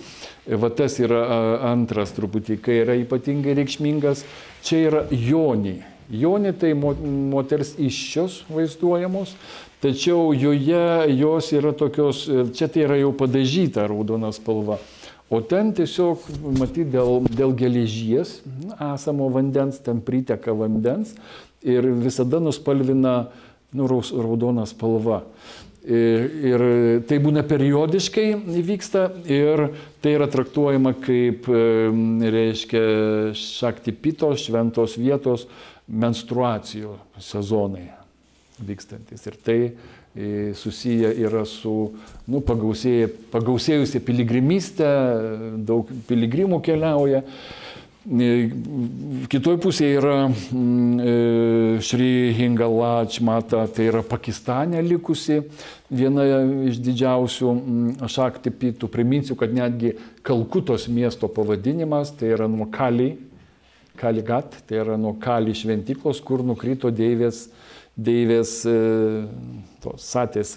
Va tas yra antras truputį, kai yra ypatingai reikšmingas. Čia yra Joni. Joni tai moters įsčios vaizduojamos, tačiau jos yra tokios, čia tai yra jau padažyta raudona spalva, o ten tiesiog, matyti, dėl geležies esamo vandens, ten priteka vandens ir visada nuspalvina raudona spalva. Ir tai būna periodiškai vyksta ir tai yra traktuojama kaip, reiškia, šakti pitos, šventos vietos, menstruacijų sezonai vykstantis. Ir tai susiję yra su pagausėjusia piligrimystė, daug piligrimų keliauja. Kitoj pusėje yra Šri Hingalač Mata, tai yra Pakistane likusi viena iš didžiausių šakti pitų. Priminsiu, kad netgi Kalkutos miesto pavadinimas, tai yra nuo Kaligat, tai yra nuo Kali šventyklos, kur nukrito deivės tos satės,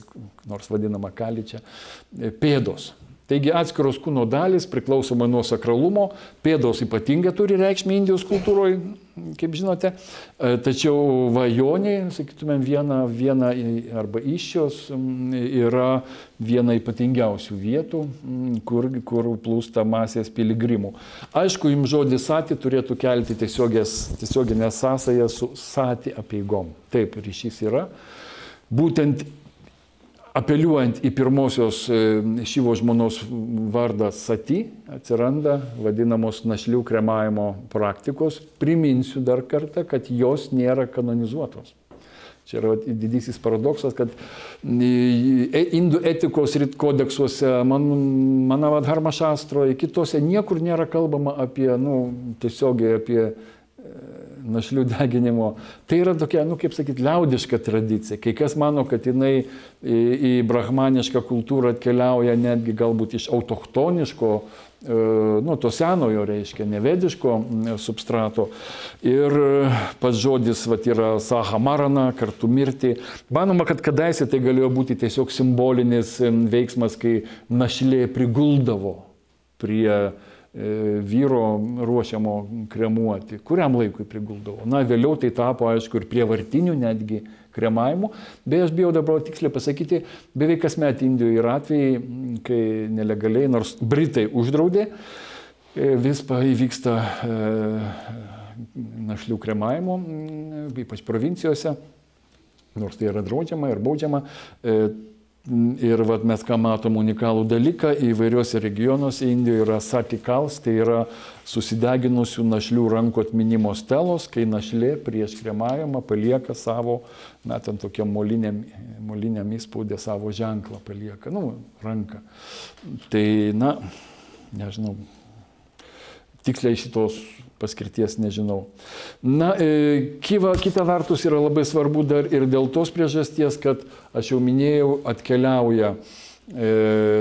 nors vadinama Kali čia, pėdos. Taigi atskiros kūno dalis priklausomai nuo sakralumo, pėdos ypatingai turi reikšmę Indijos kultūroje, kaip žinote, tačiau vajoniai, sakytumėm, viena arba įsčios yra viena ypatingiausių vietų, kur plūsta masės piligrimų. Aišku, jums žodis sati turėtų kelti tiesioginę sąsają su sati apeigom. Taip, ryšys yra. Būtent apeliuojant į pirmosios Šivos žmonos vardą Sati, atsiranda vadinamos našlių kremavimo praktikos. Priminsiu dar kartą, kad jos nėra kanonizuotos. Čia yra didysis paradoksas, kad indų etikos kodeksuose, Manavadharma šastroje, kitose niekur nėra kalbama apie, tiesiogiai apie našlių deginimo. Tai yra tokia, kaip sakyti, liaudiška tradicija. Kai kas mano, kad jinai į brahmanišką kultūrą atkeliauja netgi galbūt iš autochtoniško, to senojo, reiškia, nevediško substrato. Ir pats žodis yra sahamarana, kartu mirti. Manoma, kad kadaise tai galėjo būti tiesiog simbolinis veiksmas, kai našlė priguldavo prie vyro ruošiamo kremuoti. Kuriam laikui priguldavo? Vėliau tai tapo, aišku, ir prievartinių netgi kremavimų. Beje, aš bijau dabar tiksliai pasakyti, beveik kasmet Indijoje yra atvejai, kai nelegaliai, nors Britai uždraudė, vis įvyksta našlių kremavimo, ypač provincijose, nors tai yra draudžiama ir baudžiama. Ir mes ką matom unikalų dalyką, įvairiuose regionuose Indijoje yra satikals, tai yra susideginusių našlių rankų atminimo stelos, kai našlė prieš kremavimą palieka savo, ten tokiam moliniam įspaudę savo ženklą palieka, ranką. Tai, nežinau, tiksliai šitos paskirties nežinau. Na, kita vertus yra labai svarbu dar ir dėl tos priežasties, kad, aš jau minėjau, atkeliauja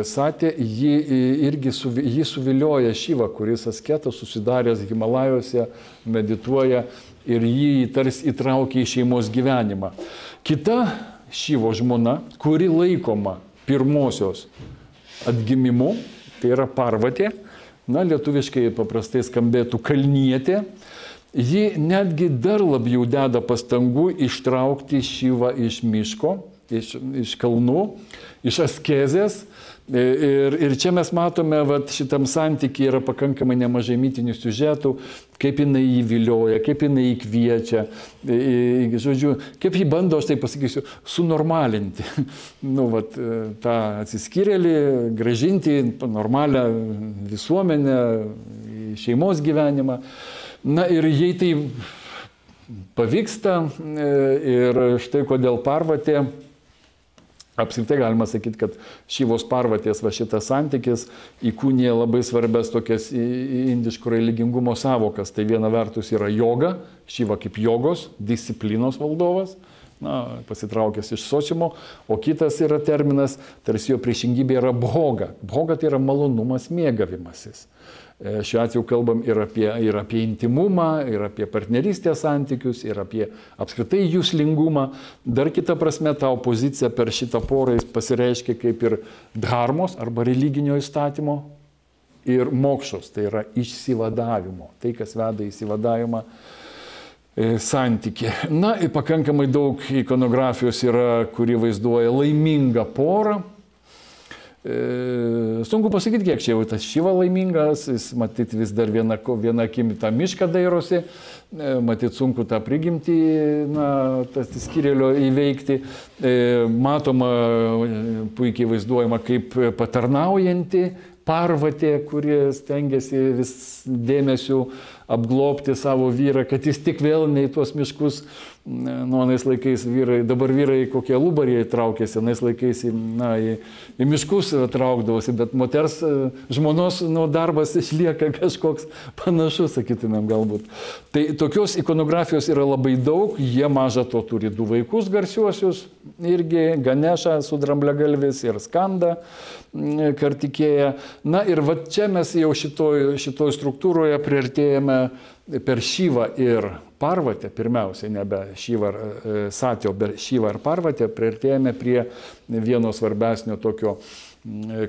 Satė, jį suvilioja Šyva, kuris asketas susidaręs Himalajuose, medituoja ir jį tarsi įtraukia į šeimos gyvenimą. Kita Šyvo žmona, kuri laikoma pirmosios atgimimu, tai yra Parvatė, na, lietuviškai paprastai skambėtų kalnietė, ji netgi dar labiau deda pastangų ištraukti Šyvą iš miško, iš kalnų, iš askezės. Ir čia mes matome, vat, šitam santykiai yra pakankamai nemažai mitinių siužetų, kaip jinai jį vilioja, kaip jinai jį kviečia, žodžiu, kaip jį bando, aš tai pasakysiu, sunormalinti. Nu, vat, tą atsiskyrėlį, grąžinti normalią visuomenę, šeimos gyvenimą. Na ir jei tai pavyksta, ir štai kodėl Parvatė, apskritai galima sakyti, kad Šyvos Parvatės va šitas santykis įkūnija labai svarbias tokias indiško religingumo savokas. Tai viena vertus yra joga, Šyva kaip jogos, disciplinos valdovas, na, pasitraukęs iš sociumo, o kitas yra terminas, tarsi jo priešingybė yra bhoga. Bhoga tai yra malonumas, mėgavimasis. Šiuo atveju kalbam ir apie intimumą, ir apie partnerystės santykius, ir apie apskritai juslingumą. Dar kita prasme, ta opozicija per šitą porą pasireiškia kaip ir dharmos arba religinio įstatymo ir mokšos, tai yra išsivadavimo, tai kas veda į išsivadavimą santykį. Na, pakankamai daug ikonografijos yra, kuri vaizduoja laimingą porą. Sunku pasakyti, kiek čia jau tas Šyva laimingas, jis matyt vis dar viena akim tą mišką dairosi, matyt sunku tą prigimtį, na, tas skyrėlio įveikti. Matoma, puikiai vaizduojama kaip patarnaujanti Parvatė, kuri stengiasi vis dėmesiu apglobti savo vyrą, kad jis tik vėl ne į tuos miškus, nu, anais laikais dabar vyrai kokie lubariai traukėsi, anais laikais į miškus traukdavosi, bet moters žmonos darbas išlieka kažkoks panašus, sakytumėm galbūt. Tai tokios ikonografijos yra labai daug, jie maža to turi du vaikus garsiuosius, irgi Ganešą su drambliagalvis ir Skandą Kartikėją. Na ir va čia mes jau šitoj struktūroje priartėjame per Šyvą ir Parvatę, pirmiausiai nebe Šyvą ar Satį, o Šyvą ir Parvatę, priartėjame prie vieno svarbesnio tokio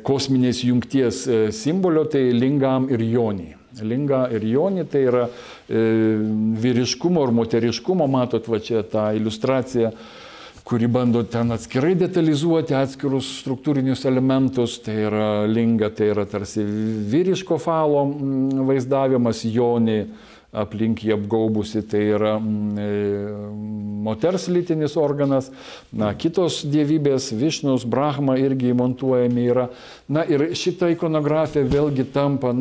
kosminės jungties simbolio, tai Lingam ir Joni. Linga ir Joni tai yra vyriškumo ir moteriškumo, matot va čia tą iliustraciją, kuri bando ten atskirai detalizuoti atskirus struktūrinius elementus. Tai yra linga, tai yra tarsi vyriško falo vaizdavimas, Joni aplink jį apgaubusi, tai yra moters lytinis organas. Na, kitos dievybės, Višnus, Brahma irgi įmontuojami yra. Na ir šita ikonografija vėlgi tampa,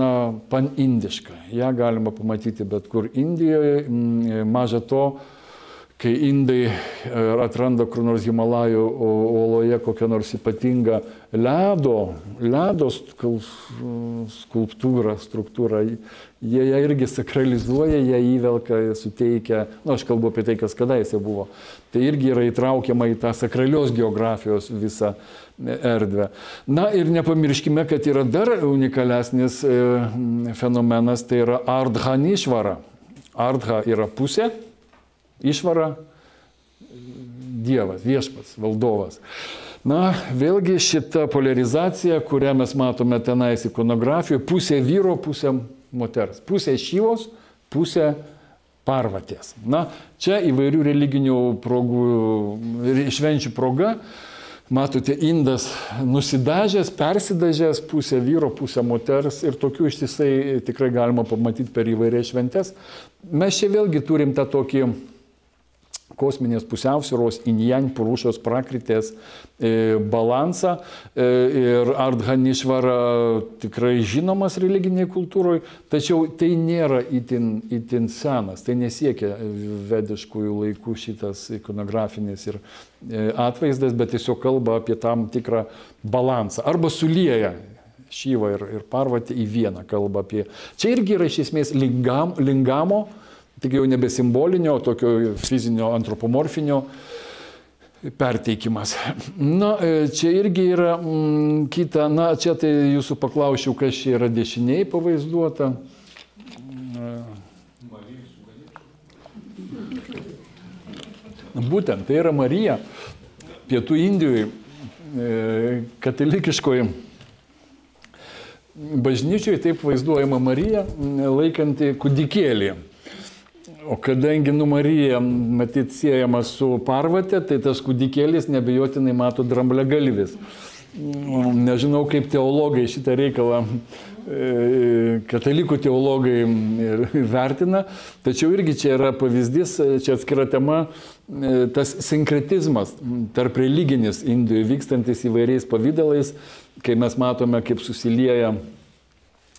panindiška. Ja galima pamatyti bet kur Indijoje. Maža to, kai indai atranda kur nors Himalajų oloje kokią nors ypatingą ledo struktūrą, jie ją irgi sakralizuoja, ją įvelka, suteikia, aš kalbu apie tai, kas kadaise buvo, tai irgi yra įtraukiama į tą sakralios geografijos visą erdvę. Na ir nepamirškime, kad yra dar unikalesnis fenomenas, tai yra Ardhanishvara. Ardha yra pusė, Išvara Dievas, viešpats, valdovas. Na, vėlgi šita poliarizacija, kurią mes matome tenais ikonografijoje, pusė vyro, pusė moters. Pusė Šyvos, pusė Parvatės. Na, čia įvairių religinių progų, švenčių proga, matote, indas nusidažęs, persidažęs, pusė vyro, pusė moters ir tokių ištisai tikrai galima pamatyti per įvairias šventes. Mes čia vėlgi turim tą tokį kosminės pusiausvyros, injang purušos prakritės balansą ir Ardhanishvara tikrai žinomas religiniai kultūroje, tačiau tai nėra itin senas, tai nesiekia vediškųjų laikų šitas ikonografinis ir atvaizdas, bet tiesiog kalba apie tam tikrą balansą arba sulieja Šyva ir Parvatė į vieną kalbą apie. Čia irgi yra iš esmės lingamo, tik jau nebe simbolinio, tokio fizinio, antropomorfinio perteikimas. Na, čia irgi yra kita, na, čia tai jūsų paklausiau, kas čia yra dešiniai pavaizduota. Būtent, tai yra Marija, Pietų Indijoje, katalikiškoje bažnyčioje taip vaizduojama Marija, laikanti kūdikėlį. O kadangi Marija, matyt, siejama su Parvate, tai tas kūdikėlis nebejotinai mato drambliagalvis. Nežinau, kaip teologai šitą reikalą, katalikų teologai vertina, tačiau irgi čia yra pavyzdys, čia atskira tema, tas sinkretizmas, tarp religinis Indijoje vykstantis įvairiais pavydalais, kai mes matome, kaip susilieja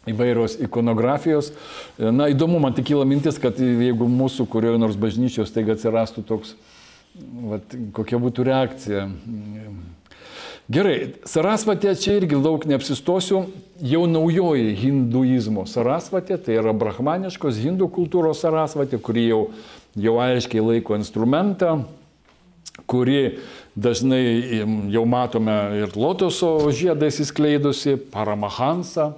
įvairios ikonografijos. Na, įdomu, man tik kyla mintis, kad jeigu mūsų kurioje nors bažnyčios taiga atsirastų toks, kokia būtų reakcija. Gerai, Sarasvatė, čia irgi daug neapsistosiu, jau naujoji hinduizmo Sarasvatė, tai yra brahmaniškos hindų kultūros Sarasvatė, kuri jau aiškiai laiko instrumentą, kuri dažnai jau matome ir lotoso žiedais įskleidusi, Paramahansa,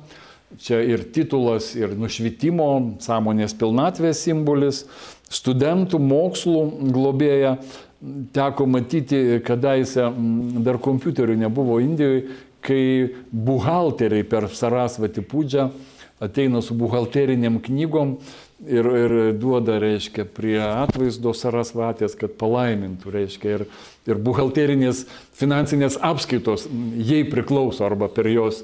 čia ir titulas, ir nušvitimo, sąmonės pilnatvės simbolis, studentų, mokslų globėja. Teko matyti, kadaise dar kompiuterių nebuvo Indijoje, kai buhalteriai per Sarasvatį pūdžią ateina su buhalteriniam knygom ir duoda, reiškia, prie atvaizdo Sarasvatės, kad palaimintų, reiškia, ir buhalterinės finansinės apskaitos jai priklauso arba per jos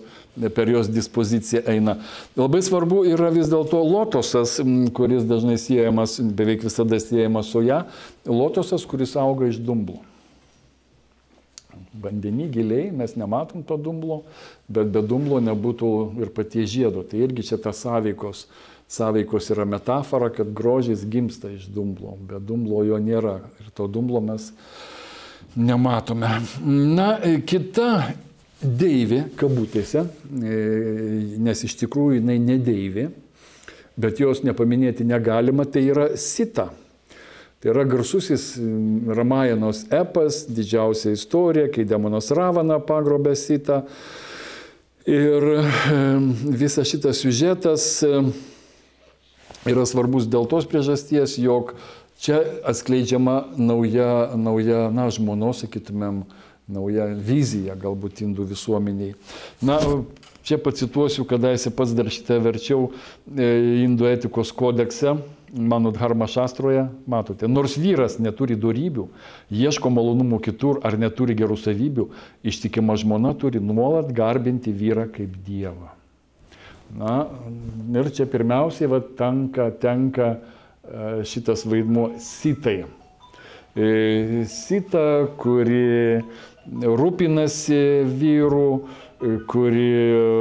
dispoziciją eina. Labai svarbu yra vis dėlto lotosas, kuris dažnai siejamas, beveik visada siejamas su ja, lotosas, kuris auga iš dumblo. Vandenį giliai, mes nematom to dumblo, bet be dumblo nebūtų ir paties žiedo. Tai irgi čia ta sąveikos yra metafora, kad grožis gimsta iš dumblo, be dumblo jo nėra ir to dumblo mes nematome. Na, kita deivė, kabutėse, nes iš tikrųjų jinai ne deivė, bet jos nepaminėti negalima, tai yra Sita. Tai yra garsusis Ramajanos epas, didžiausia istorija, kai demonas Ravana pagrobė Sitą. Ir visas šitas siužetas yra svarbus dėl tos priežasties, jog čia atskleidžiama nauja žmonos, sakytumėm, nauja vizija galbūt indų visuomeniai. Na, čia pacituosiu, kadaise pats dar šitą verčiau indų etikos kodekse, mano dharma šastroje, matote, nors vyras neturi dorybių, ieško malonumų kitur ar neturi gerų savybių, ištikima žmona turi nuolat garbinti vyrą kaip dievą. Na, ir čia pirmiausiai tenka šitas vaidmuo Sitai. Sita, kuri rūpinasi vyrų, kuri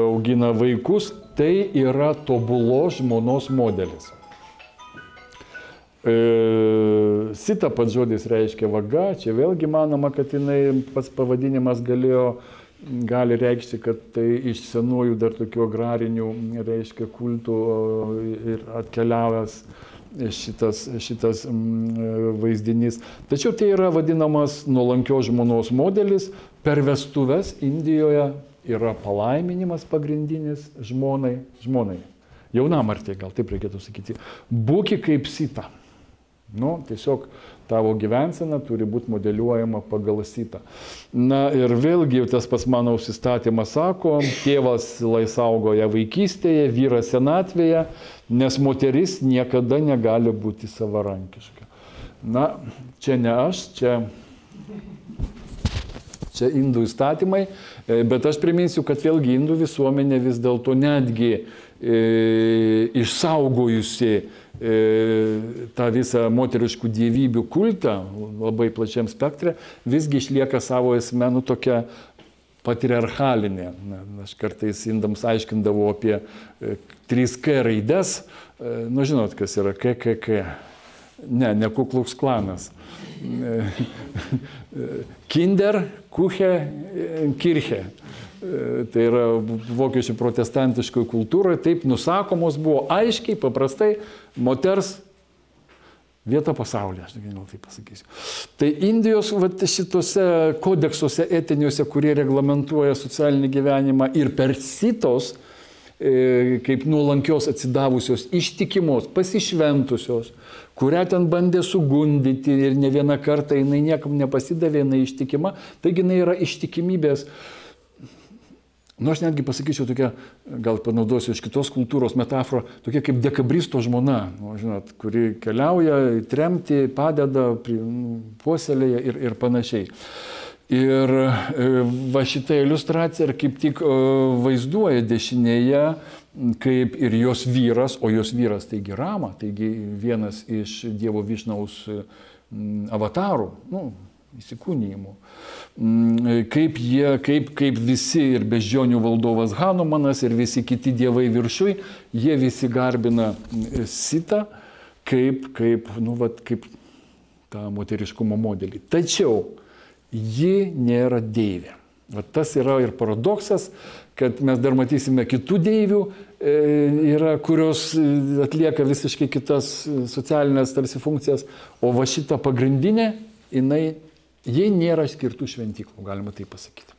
augina vaikus, tai yra tobulos žmonos modelis. Sita pats žodis reiškia vaga, čia vėlgi manoma, kad pats pavadinimas gali reikšti, kad tai iš senųjų dar tokių agrarinių, reiškia, kultų ir atkeliavęs šitas vaizdinys. Tačiau tai yra vadinamas nuolankios žmonos modelis. Per vestuves Indijoje yra palaiminimas pagrindinis žmonai. Jaunamartė, gal taip reikėtų sakyti. Būki kaip Sita. Nu, tiesiog tavo gyvensena turi būti modeliuojama pagal Sitą. Na ir vėlgi tas pats mano užsistatymas sako, tėvas laisaugoja vaikystėje, vyras senatvėje, nes moteris niekada negali būti savarankiška. Na, čia ne aš, čia indų įstatymai, bet aš priminsiu, kad vėlgi indų visuomenė vis dėlto netgi išsaugojusi tą visą moteriškų dievybių kultą labai plačiam spektre, visgi išlieka savo esme tokia patriarchalinė. Aš kartais indams aiškindavau apie 3K raides, žinot, kas yra KKK. Ne Kuklux klanas. Kinder, Kuche, Kirche. Tai yra vokiečių protestantiškoje kultūroje, taip nusakomos buvo aiškiai, paprastai, moters vieta pasaulyje, aš gal taip pasakysiu. Tai Indijos šitose kodeksuose etiniuose, kurie reglamentuoja socialinį gyvenimą ir persitos, kaip nuolankios atsidavusios, ištikimos, pasišventusios, kurią ten bandė sugundyti ir ne vieną kartą jinai niekam nepasidavė, jinai ištikima, taigi jinai yra ištikimybės. Aš netgi pasakyčiau tokia, gal panaudosiu iš kitos kultūros metaforą, tokia kaip dekabristo žmona, žinot, kuri keliauja, tremti, padeda, puoselėja ir panašiai. Ir va šitą iliustraciją ir kaip tik vaizduoja dešinėje, kaip ir jos vyras, o jos vyras taigi Rama, taigi vienas iš Dievo Višnaus avatarų, įsikūnijimų. Kaip visi ir beždžionių valdovas Hanumanas ir visi kiti dievai viršui, jie visi garbina Sitą kaip tą moteriškumo modelį. Tačiau ji nėra deivė. Tas yra ir paradoksas, kad mes dar matysime kitų deivių, kurios atlieka visiškai kitas socialinės tarsi funkcijas, o va šita pagrindinė, jie nėra skirtų šventyklų, galima taip pasakyti.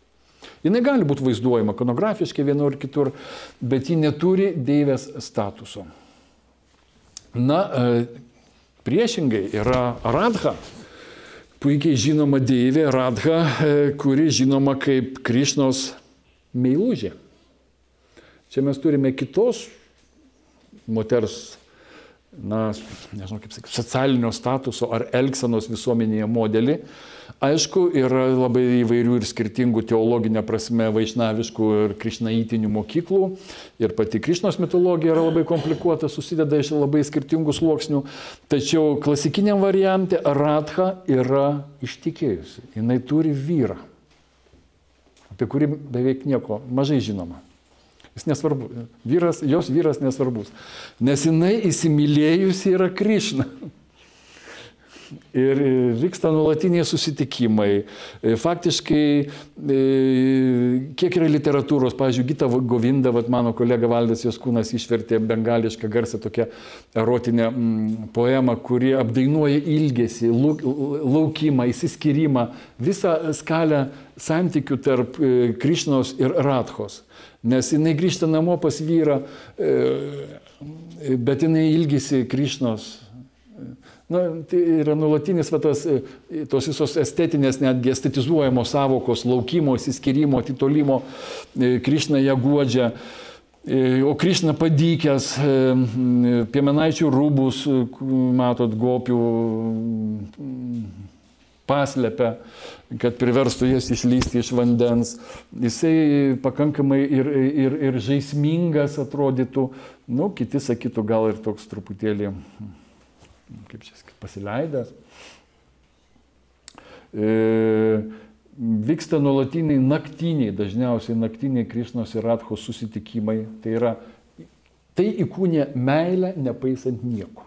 Jinai gali būti vaizduojama ikonografiškai vienur ir kitur, bet ji neturi deivės statuso. Priešingai yra Radha, puikiai žinoma deivė Radha, kuri žinoma kaip Krišnos meilužė. Čia mes turime kitos moters, nežinau kaip sakyti, socialinio statuso ar elgsenos visuomenėje modelį. Aišku, yra labai įvairių ir skirtingų teologinė prasme vaišnaviškų ir krišnaitinių mokyklų. Ir pati Krišnos mitologija yra labai komplikuota, susideda iš labai skirtingų sluoksnių. Tačiau klasikiniam variante Radha yra ištekėjusi. Jinai turi vyrą, apie kurį beveik nieko mažai žinoma. Jis nesvarbu. Jos vyras nesvarbus. Nes jinai įsimylėjusi yra Krišna. Ir vyksta nuolatiniai susitikimai. Faktiškai, kiek yra literatūros, pavyzdžiui, Gita Govinda, mano kolega Valdas Joskūnas išvertė bengališką garsą tokią erotinę poemą, kuri apdainuoja ilgesį, laukimą, įsiskyrimą, visą skalę santykių tarp Krišnos ir Radhos. Nes jinai grįžta namo pas vyrą, bet jinai ilgisi Krišnos. Tai yra nuolatinis tos visos estetinės, netgi estetizuojamos savokos, laukimo, įsiskyrimo, atitolimo. Krišna ją guodžia, o Krišna padykęs, piemenaičių rūbus, matot, gopių paslepia, kad priverstų jas išlysti iš vandens. Jisai pakankamai ir žaismingas atrodytų, kiti sakytų gal ir toks truputėlį, kaip čia pasileidęs. Vyksta nuolatiniai naktiniai, dažniausiai naktiniai Krišnos ir Radhos susitikimai. Tai įkūnė meilę nepaisant nieko.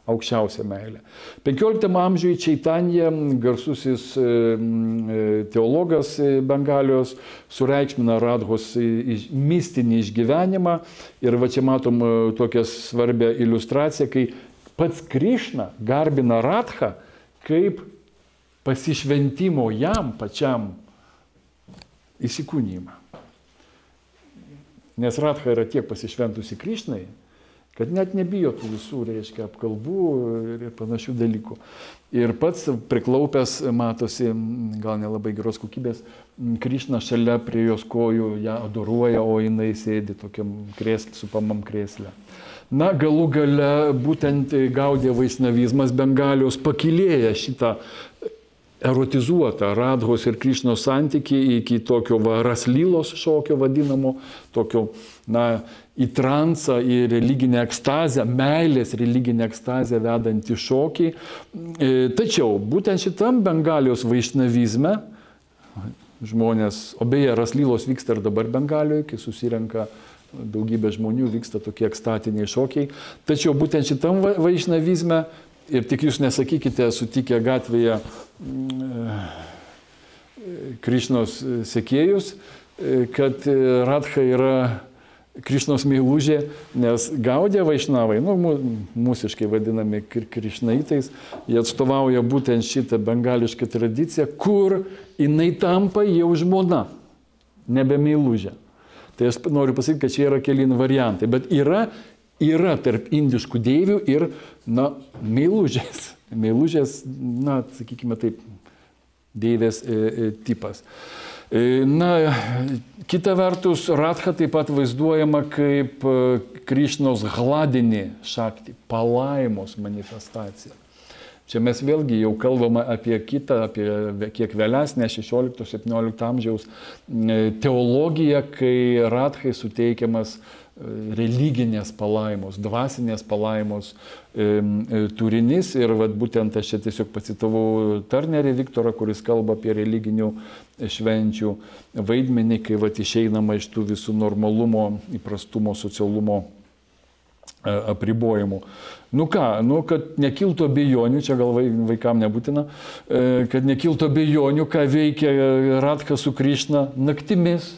Aukščiausia meilė. 15 amžiuje Čaitanija, garsusis teologas Bengalijos, sureikšmina Radhos mistinį išgyvenimą. Ir va čia matom tokią svarbią iliustraciją, kai pats Krišna garbina Radhą kaip pasišventimo jam pačiam įsikūnijimą. Nes Radha yra tiek pasišventusi Krišnai, kad net nebijo tų visų, apkalbų ir panašių dalykų. Ir pats priklaupęs, matosi, gal nelabai geros kokybės, Krišna šalia prie jos kojų ją adoruoja, o jinai sėdi tokiam supamam krėsle. Galų gale būtent Gaudija vaišnavizmas Bengalijos pakilėja šitą erotizuotą Radhos ir Krišnos santykį iki tokio raslylos šokio vadinamo, tokio, į transą, į religinę ekstazę, meilės religinę ekstazę vedantį šokį. Tačiau būtent šitam Bengalijos vaišnavizme žmonės, o beje, raslylos vyksta ir dabar Bengalijoje, kai susirenka daugybė žmonių, vyksta tokie ekstatiniai šokiai. Tačiau būtent šitam vaišnavizme ir tik jūs nesakykite, sutikę gatvėje Krišnos sekėjus, kad Radha yra Krišnos meilužė, nes Gaudija Vaišnavai, mūsiškai vadinami krišnaitais, jie atstovauja būtent šitą bengališką tradiciją, kur jinai tampa jau žmona, nebe meilužė. Tai aš noriu pasakyti, kad čia yra keli variantai, bet yra tarp indiškų deivių ir, meilužės. Meilužės, sakykime taip, deivės tipas. Kita vertus, Radha taip pat vaizduojama kaip Krišnos hladinė šakti, palaimos manifestacija. Čia mes vėlgi jau kalbame apie kitą, apie kiek vėlesnę 16-17 amžiaus teologiją, kai Radhai suteikiamas religinės palaimos, dvasinės palaimos turinys. Ir būtent aš čia tiesiog pacitavau Turnerį Viktorą, kuris kalba apie religinių švenčių vaidmenį, kai išeinama iš tų visų normalumo, įprastumo, socialumo apribojimų. Kad nekiltų abejonių, čia gal vaikam nebūtina, kad nekiltų abejonių, ką veikia Radha su Krišna naktimis,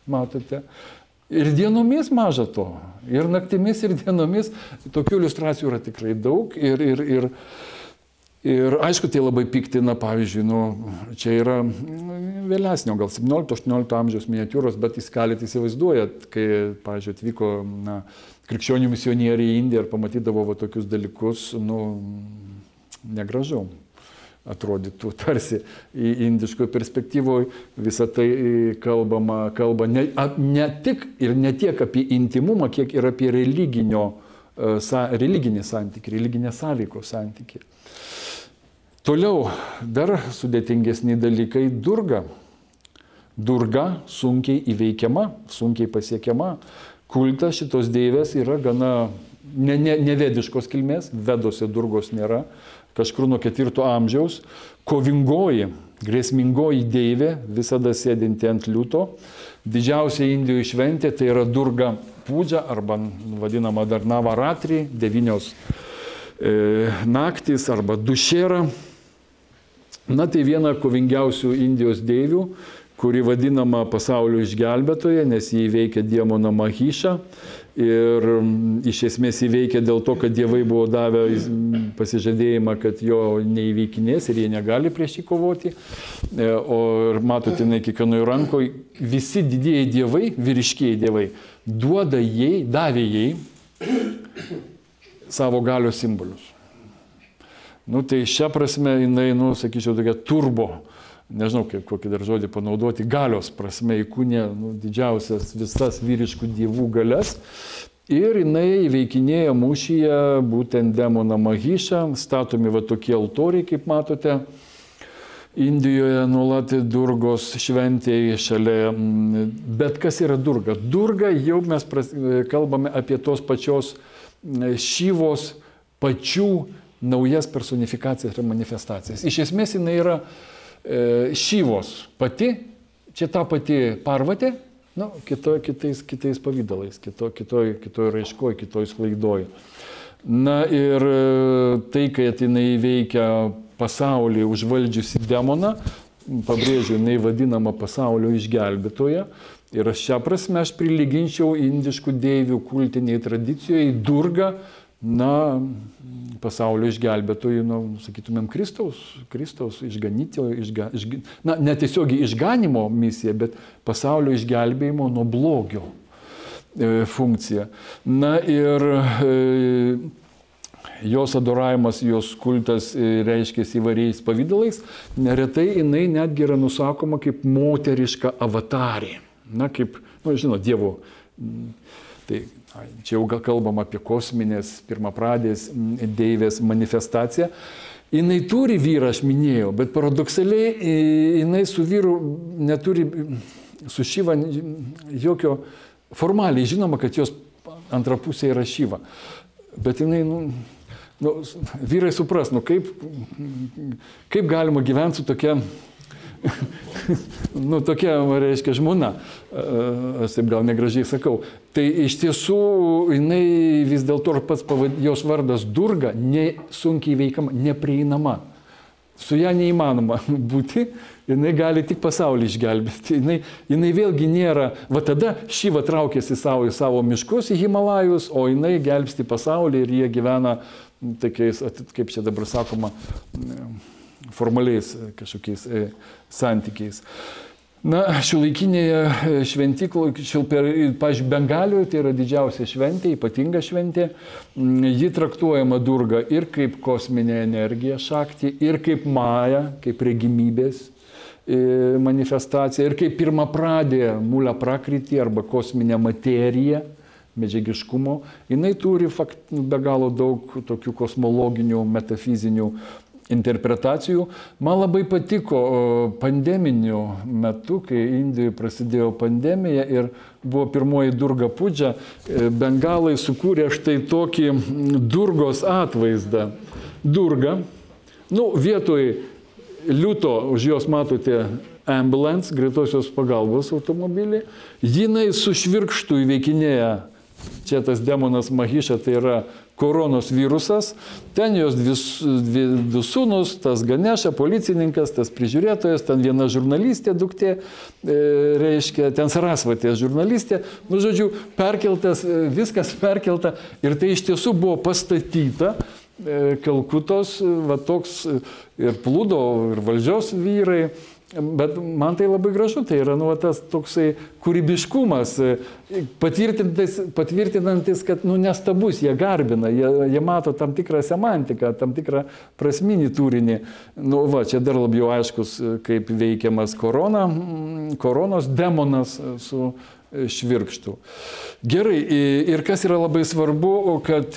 matote. Ir dienomis maža to. Ir naktimis, ir dienomis. Tokių iliustracijų yra tikrai daug. Ir aišku, tai labai piktina, pavyzdžiui, čia yra vėlesnio, gal 17-18 amžiaus miniatiūros, bet jūs galite įsivaizduojat, kai, pavyzdžiui, atvyko krikščionių misionieriai į Indiją ir pamatydavo tokius dalykus, negražu atrodytų tarsi į indiškoje perspektyvoje. Visą tai kalba ne tik ir ne tiek apie intimumą, kiek ir apie religinį santykį, religinę sąveikos santykį. Toliau dar sudėtingesni dalykai - Durga. Durga sunkiai įveikiama, sunkiai pasiekiama. Kultas šitos deivės yra gana nevediškos kilmės, Vedose Durgos nėra. Kažkur nuo 4 amžiaus, kovingoji, grėsmingoji deivė, visada sėdinti ant liūto. Didžiausia Indijoje šventė tai yra Durga Pūdža, arba vadinama dar Navaratri, 9 naktys, arba Dušera. Tai viena kovingiausių Indijos deivių, kuri vadinama pasaulio išgelbėtoja, nes jį įveikia demoną Mahišą. Ir iš esmės įveikia dėl to, kad dievai buvo davę pasižadėjimą, kad jo neįveikinės ir jie negali prieš jį kovoti. O matote, kiekvienoje rankoje visi didieji dievai, vyriškieji dievai, davė jai savo galios simbolius. Tai šią prasme jinai, sakyčiau, tokia turbo, nežinau, kokį dar žodį panaudoti, galios prasme įkūnė didžiausias visas vyriškų dievų galias. Ir jinai įveikinėja mūšyje būtent demoną Mahišą, statomi tokie altoriai, kaip matote, Indijoje nuolat Durgos šventėje šalia. Bet kas yra Durga? Durga jau mes kalbame apie tos pačios Šivos pačių naujas personifikacijas ir manifestacijas. Iš esmės jinai yra Šivos pati, čia ta pati Parvatė, kitais pavydalais, kitoj raiškoj, kitoj sklaidoj. Ir tai, kai jinai veikia pasaulį užvaldžiusi demoną, pabrėžiu, jinai vadinama pasaulio išgelbėtoja. Ir šią prasme aš prilyginčiau indiškų deivių kultiniai tradicijoje Durgą, pasaulio išgelbėtojų, sakytumėm, Kristaus išganytojo, netiesiogiai išganimo misija, bet pasaulio išgelbėjimo nuo blogio funkcija. Ir jos adoravimas, jos kultas reiškiasi įvairiais pavydalais. Neretai jinai netgi yra nusakoma kaip moteriška avatarė. Kaip, žinot, Dievo. Tai čia jau gal kalbam apie kosminės pirmapradės deivės manifestaciją. Jinai turi vyrą, aš minėjau, bet paradoksaliai jinai su vyru neturi, su Šiva jokio, formaliai žinoma, kad jos antra pusė yra Šiva. Bet jinai, vyrai supras, kaip galima gyventi su tokia Nu, tokia, reiškia, žmona, aš taip gal negražiai sakau. Tai iš tiesų, jinai vis dėlto pats jos vardas Durga, sunkiai veikama, neprieinama. Su ją neįmanoma būti, jinai gali tik pasaulį išgelbėti. Jinai vėlgi nėra, va tada Šiva traukėsi į savo miškus, į Himalajus, o jinai gelbsti pasaulį ir jie gyvena tokiais, kaip čia dabar sakoma, formaliais kažkokiais santykiais. Na, šiuolaikinėje šventykloje, pavyzdžiui, Bengalijoje tai yra didžiausia šventė, ypatinga šventė. Ji traktuojama Durga ir kaip kosminė energija šakti, ir kaip Maja, kaip regimybės manifestacija, ir kaip pirmapradė Mula Prakriti arba kosminė materija, medžiagiškumo. Jinai turi be galo daug tokių kosmologinių, metafizinių interpretacijų. Man labai patiko pandeminiu metu, kai Indijoje prasidėjo pandemija ir buvo pirmoji Durga Pudža, bengalai sukūrė štai tokį Durgos atvaizdą. Durga, vietoj liūto, už jos matote ambulance, greitosios pagalbos automobilį, jinai su švirkštu įveikinėja, čia tas demonas Mahiša, tai yra koronos virusas, ten jos du sūnus, tas Ganeša, policininkas, tas prižiūrėtojas, ten viena žurnalistė, duktė, reiškia, ten Sarasvatė žurnalistė, žodžiu, perkeltas, viskas perkelta ir tai iš tiesų buvo pastatyta Kalkutos, va toks ir plūdo, ir valdžios vyrai. Bet man tai labai gražu, tai yra tas toksai kūrybiškumas, patvirtinantis, kad nestabus, jie garbina, jie mato tam tikrą semantiką, tam tikrą prasminį turinį. Čia dar labiau aiškus, kaip veikiamas koronos demonas su švirkštu. Gerai, ir kas yra labai svarbu, kad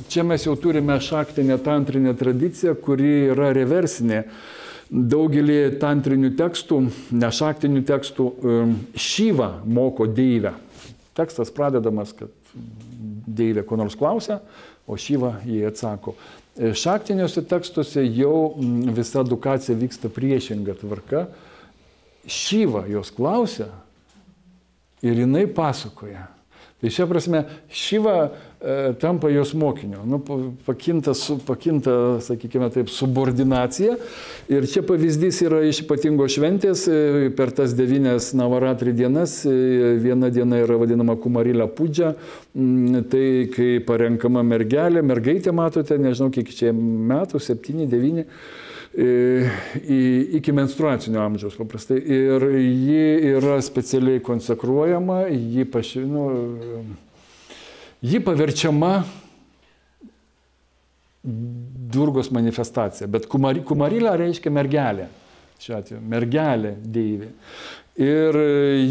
čia mes jau turime šaktinę tantrinę tradiciją, kuri yra reversinė. Daugelį tantrinių tekstų, nešaktinių tekstų, Šiva moko deivę. Tekstas pradedamas, kad deivė ko nors klausia, o Šiva jį atsako. Šaktiniuose tekstuose jau visa edukacija vyksta priešinga tvarka. Šiva jos klausia ir jinai pasakoja. Tai šia prasme, Šiva tampa jos mokiniu. Pakinta, sakykime taip, subordinacija. Ir čia pavyzdys yra iš ypatingos šventės. Per tas 9 Navaratri dienas, viena diena yra vadinama Kumarilė Pudža. Tai kai parenkama mergelė, mergaitė, matote, nežinau kiek čia metų, 7, 9. Iki menstruacinio amžiaus paprastai. Ir ji yra specialiai konsekruojama, ji paverčiama Durgos manifestacija. Bet Kumarilė reiškia mergelė. Šiuo atveju mergelė deivė. Ir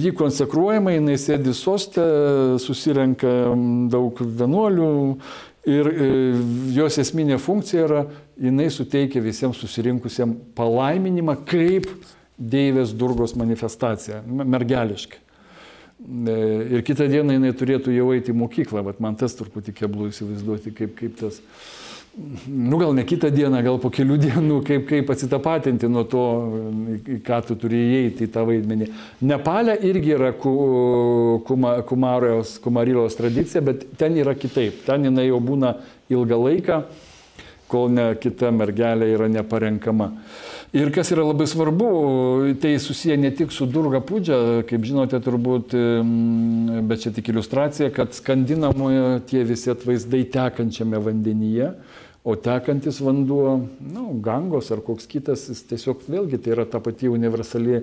ji konsekruojama, jinai sėdi soste, susirenka daug vienuolių. Ir jos esminė funkcija yra, jinai suteikia visiems susirinkusiems palaiminimą kaip deivės Durgos manifestacija, mergeliškai. Ir kitą dieną jinai turėtų jau eiti į mokyklą, bet man tas truputį keblu įsivaizduoti, kaip tas, gal ne kitą dieną, gal po kelių dienų, kaip atsitapatinti nuo to, ką tu turi įeiti į tą vaidmenį. Nepale irgi yra Kumarilos tradicija, bet ten yra kitaip. Ten jinai jau būna ilgą laiką, kol kita mergelė yra neparenkama. Ir kas yra labai svarbu, tai susiję ne tik su Durga Pudža, kaip žinote turbūt, bet čia tik iliustracija, kad skandinamoje tie visi atvaizdai tekančiame vandenyje, o tekantis vanduo, Gangos ar koks kitas, jis tiesiog vėlgi tai yra ta pati universali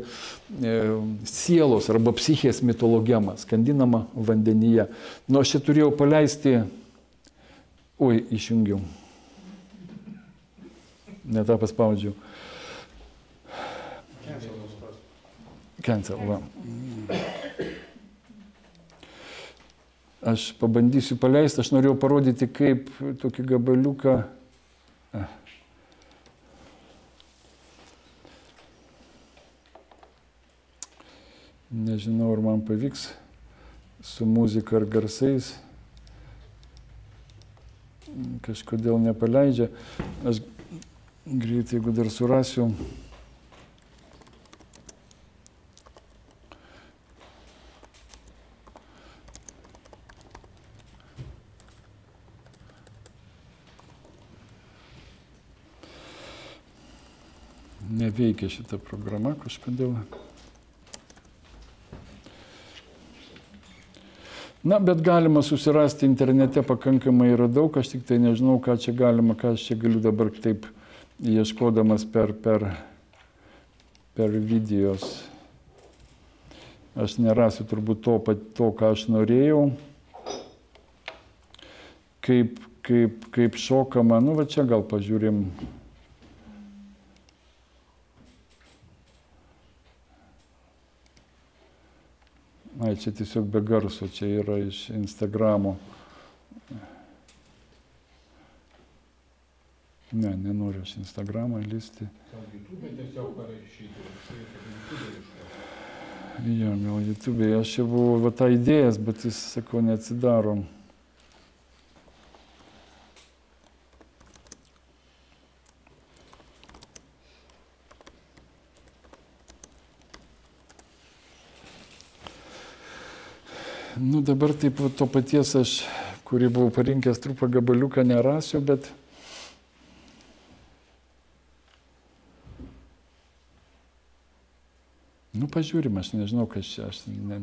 sielos arba psichės mitologema, skandinama vandenyje. Aš čia turėjau paleisti, išjungiau. Ne tą paspaudžiau. Cancel, va. Aš pabandysiu paleisti, aš norėjau parodyti, kaip tokį gabaliuką. Nežinau, ar man pavyks su muzika ar garsais. Kažkodėl nepaleidžia. Aš greitai, jeigu dar surasiu. Neveikia šita programa kažkodėl. Na, bet galima susirasti internete, pakankamai yra daug, aš tik tai nežinau, ką čia galima, ką aš čia galiu dabar taip ieškodamas per videos. Aš nerasiu turbūt to, ką aš norėjau. Kaip šokama, nu va čia gal pažiūrim. Ai, čia tiesiog be garso, čia yra iš Instagramo. Ne, nenoriu aš Instagramą listi. YouTube tiesiog parašyti. Jo, gal YouTube. Aš čia buvau va tą idėjas, bet jis, sakau, neatsidaro. Nu, dabar taip to paties aš, kurį buvau parinkęs trupą gabaliuką, nerasiu, bet nu, pažiūrim, aš nežinau, kas čia, aš ne...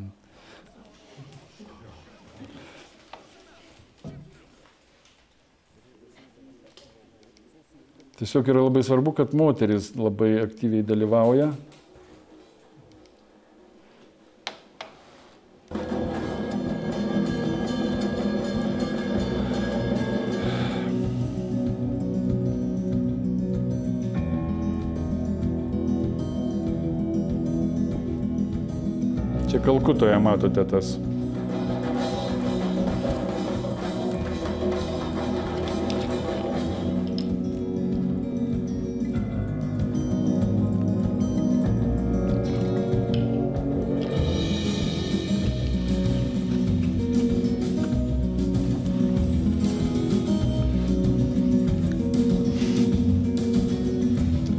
Tiesiog yra labai svarbu, kad moteris labai aktyviai dalyvauja. Čia Kalkutoje matote tas.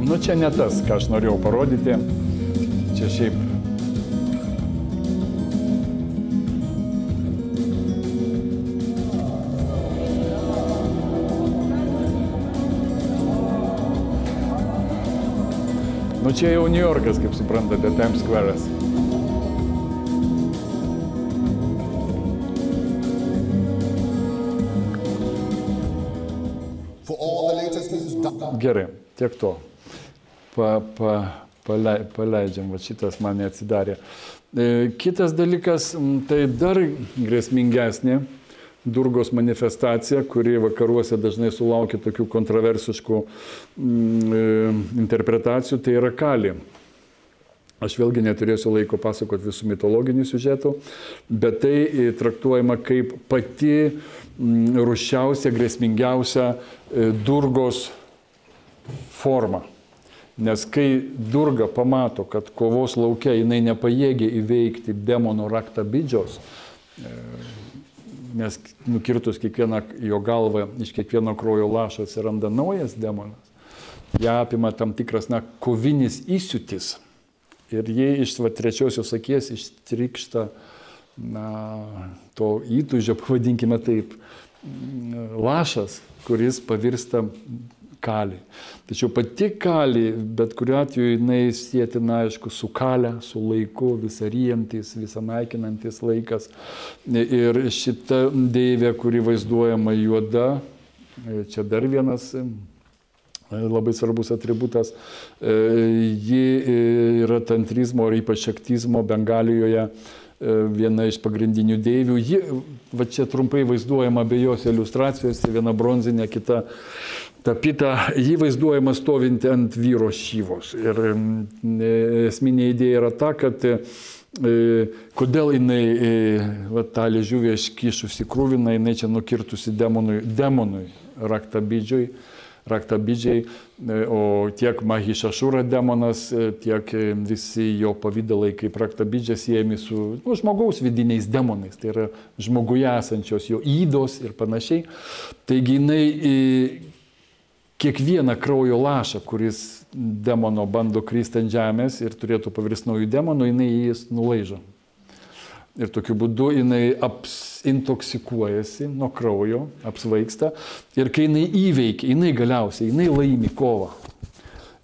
Nu, čia ne tas, ką aš norėjau parodyti. Čia šiaip. Nu, čia jau New Yorkas, kaip suprantate, Times Square'as. Gerai, tiek to. Paleidžiam, va šitas man neatsidarė. Kitas dalykas, tai dar grėsmingesnė Durgos manifestacija, kuri vakaruose dažnai sulaukia tokių kontroversiškų interpretacijų, tai yra Kali. Aš vėlgi neturėsiu laiko pasakoti visų mitologinių siužetų, bet tai traktuojama kaip pati rūsčiausia, grėsmingiausia Durgos forma. Nes kai Durga pamato, kad kovos lauke jinai nepajėgia įveikti demono Raktabidžios, nes nukirtus kiekvieną jo galvą, iš kiekvieno kraujo lašo atsiranda naujas demonas, ją apima tam tikras kovinis įsiūtis. Ir jie iš trečiosios akies ištrykšta to įtūžio, pavadinkime taip, lašas, kuris pavirsta Kali. Tačiau pati Kali, bet kuriuo atveju jinai sietina, aišku, su Kale, su laiku, visą ryjantis, visą naikinantis laikas. Ir šita deivė, kuri vaizduojama juoda, čia dar vienas labai svarbus atributas, ji yra tantrizmo ir ypač šaktizmo Bengalijoje viena iš pagrindinių deivių. Ji, va čia trumpai vaizduojama abiejose iliustracijose, viena bronzinė, kita tapyta, jį vaizduojama stovinti ant vyro šyvos. Ir esminė idėja yra ta, kad kodėl jinai tą liežuvį iškišusi krūviną, jinai čia nukirtusi demonui Raktabidžiai, o tiek Mahišašūra demonas, tiek visi jo pavydalai kaip Raktabidžia siejami su žmogaus vidiniais demonais, tai yra žmoguje esančios jo įdos ir panašiai. Taigi jinai kiekvieną kraujo lašą, kuris demono bando kristi ant žemės ir turėtų pavirsti naujų demonų, jinai jis nulaižo. Ir tokiu būdu jinai intoksikuojasi nuo kraujo, apsvaigsta. Ir kai jinai įveikia, jinai galiausiai, jinai laimi kovą.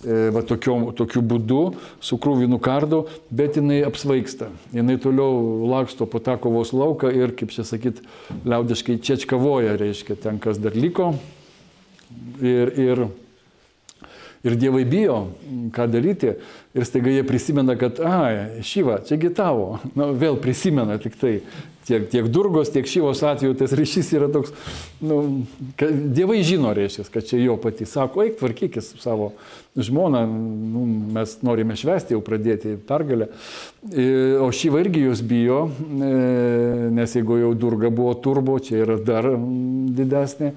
va tokiu būdu, su krūvinu kardu, bet jinai apsvaigsta. Jinai toliau laksto po tą kovos lauką ir, kaip čia sakyt, liaudiškai čečkavoja, reiškia, ten kas dar liko. Ir dievai bijo, ką daryti, ir staiga jie prisimena, kad, Šiva, čiagi tavo. Vėl prisimena tik tai. Tiek Durgos, tiek Šivos atveju tas ryšys yra toks, dievai žino, reiškia, kad čia jo pati. Sako, eik, tvarkykis savo žmoną, mes norime švęsti, jau pradėti pergalę. O Šiva irgi jos bijo, nes jeigu jau Durga buvo turbo, čia yra dar didesnė.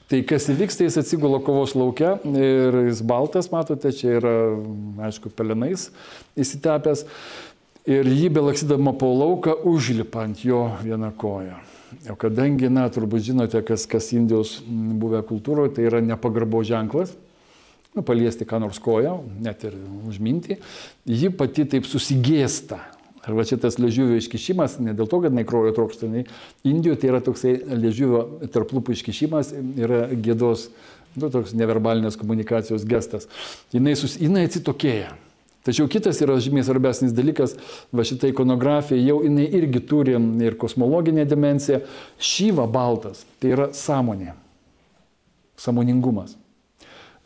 Tai kas įvyksta, jis atsigula kovos lauke ir jis baltas, matote, čia yra, aišku, pelenais įsitepęs. Ir jį belaksydama po lauką užlipa ant jo vieną koją. O kadangi, turbūt žinote, kas Indijos buvę kultūroje, tai yra nepagarbo ženklas, paliesti ką nors koją, net ir užminti, ji pati taip susigėsta. Arba šitas liežuvio iškišimas, ne dėl to, kad jinai kraujo trokšta, Indijoje tai yra toksai liežuvio tarp lūpų iškišimas, yra gėdos, toks neverbalinės komunikacijos gestas. Jinai atsitokėja. Tačiau kitas yra žymiai svarbesnis dalykas, va šita ikonografija jau jinai irgi turi ir kosmologinę dimensiją. Šiva baltas, tai yra sąmonė, sąmoningumas.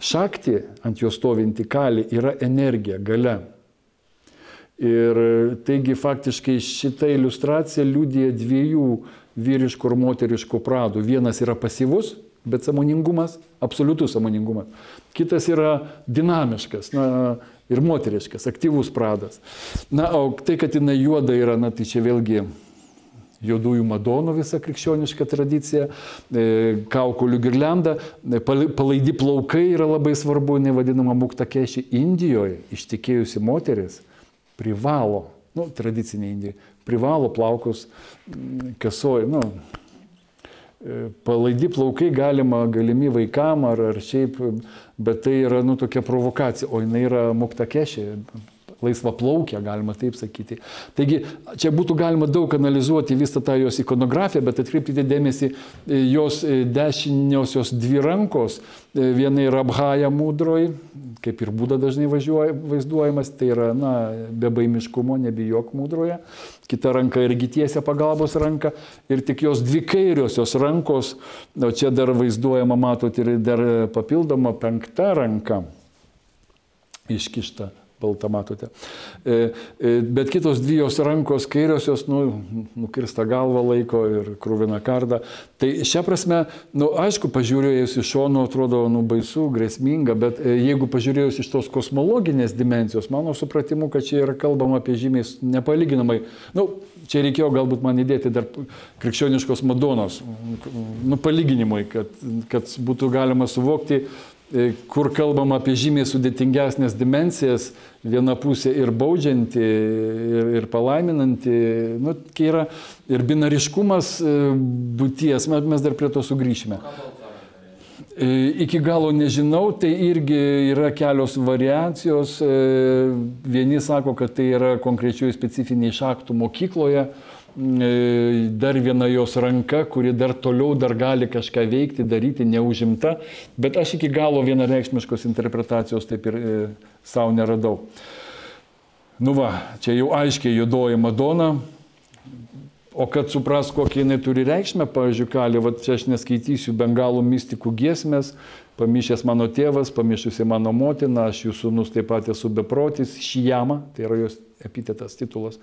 Šakti ant jo stovinti kali yra energija, galia. Ir taigi faktiškai šita iliustracija liudija dviejų vyriškų ir moteriškų pradų. Vienas yra pasyvus, bet sąmoningumas, absoliutus sąmoningumas. Kitas yra dinamiškas ir moteriškas, aktyvus pradas. O tai, kad jinai juoda yra, tai čia vėlgi juodųjų madonų visa krikščioniška tradicija, kaukolių girlianda, palaidi plaukai yra labai svarbu, nevadinama muktakeši. Indijoje ištekėjusi moteris privalo, tradicinė Indija, privalo plaukus kasoji, palaidi plaukai galimi vaikam ar šiaip, bet tai yra tokia provokacija, o jinai yra muktakešė, laisva plaukė, galima taip sakyti. Taigi, čia būtų galima daug analizuoti visą tą jos ikonografiją, bet atkreipkite dėmesį, jos dešiniosios dvi rankos, viena yra Abhaja mudroj, kaip ir Buda dažnai vaizduojamas, tai yra, bebaimiškumo, nebijok mudroje. Kita ranka irgi tiesia pagalbos ranka ir tik jos dvi kairiosios rankos, o čia dar vaizduojama, matot, ir dar papildoma penkta ranka iškišta. Balta, matote. Bet kitos dvi jos rankos kairiosios, nukirsta galvą laiko ir krūvina kardą. Tai šią prasme, aišku, pažiūrėjus iš šono atrodo baisu, grėsminga, bet jeigu pažiūrėjus iš tos kosmologinės dimensijos, mano supratimu, kad čia yra kalbama apie žymiai nepalyginamai, čia reikėjo galbūt man įdėti dar krikščioniškos Madonos, palyginimui, kad būtų galima suvokti, kur kalbama apie žymiai sudėtingesnės dimensijas, viena pusė ir baudžianti, ir palaiminanti, kai yra ir binariškumas būties, mes dar prie to sugrįšime. Iki galo nežinau, tai irgi yra kelios variacijos, vieni sako, kad tai yra konkrečiai specifiniai šaktų mokykloje, dar viena jos ranka, kuri dar toliau dar gali kažką veikti, daryti, neužimta, bet aš iki galo vienareikšmiškos interpretacijos taip ir savo neradau. Čia jau aiškiai juodoji Madona, o kad supras, kokią jinai turi reikšmę, pavyzdžiui, kali, čia aš neskaitysiu bengalų mistikų giesmės, pamišęs mano tėvas, pamišusi mano motina, aš jų sūnus taip pat esu beprotis, Šijama, tai yra jos epitetas, titulas,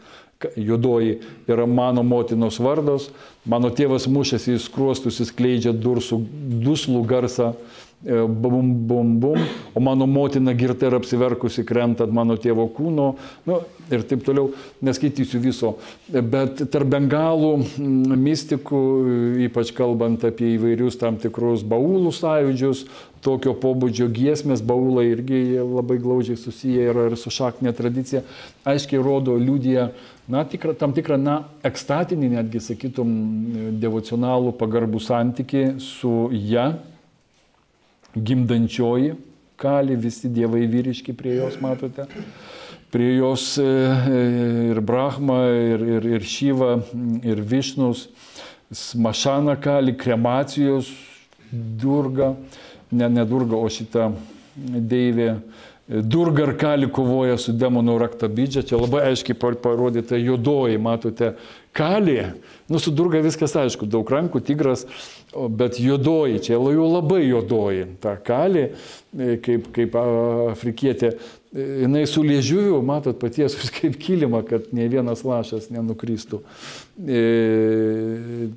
juodoji yra mano motinos vardos, mano tėvas mušasi į skruostus, jis skleidžia duslų garsą, bum, bum, bum, o mano motina girta ir apsiverkusi krenta ant mano tėvo kūno, ir taip toliau, neskaitysiu viso. Bet tarp bengalų mistikų, ypač kalbant apie įvairius tam tikrus baulų sąjūdžius, tokio pobūdžio giesmės, baulai irgi labai glaudžiai susiję yra ir su šaktinė tradicija, aiškiai rodo, liudija tam tikrą, ekstatinį, netgi sakytum, devocionalų pagarbų santykį su ja, gimdančioji kali, visi dievai vyriški prie jos, matote, prie jos ir Brahma, ir Šiva, ir Višnus, Smašana kali, kremacijos Durga, ne Durga, o šita deivė, Durga ir Kali kovoja su demonu Raktabidža, čia labai aiškiai parodyta juodoji, matote, Kali, su Durga viskas aišku, daug rankų, tigras, bet juodoji, čia jau labai juodoji, ta Kali, kaip afrikietė, jinai su liežiuviu, matot, patiesus kaip kilimą, kad ne vienas lašas nenukristų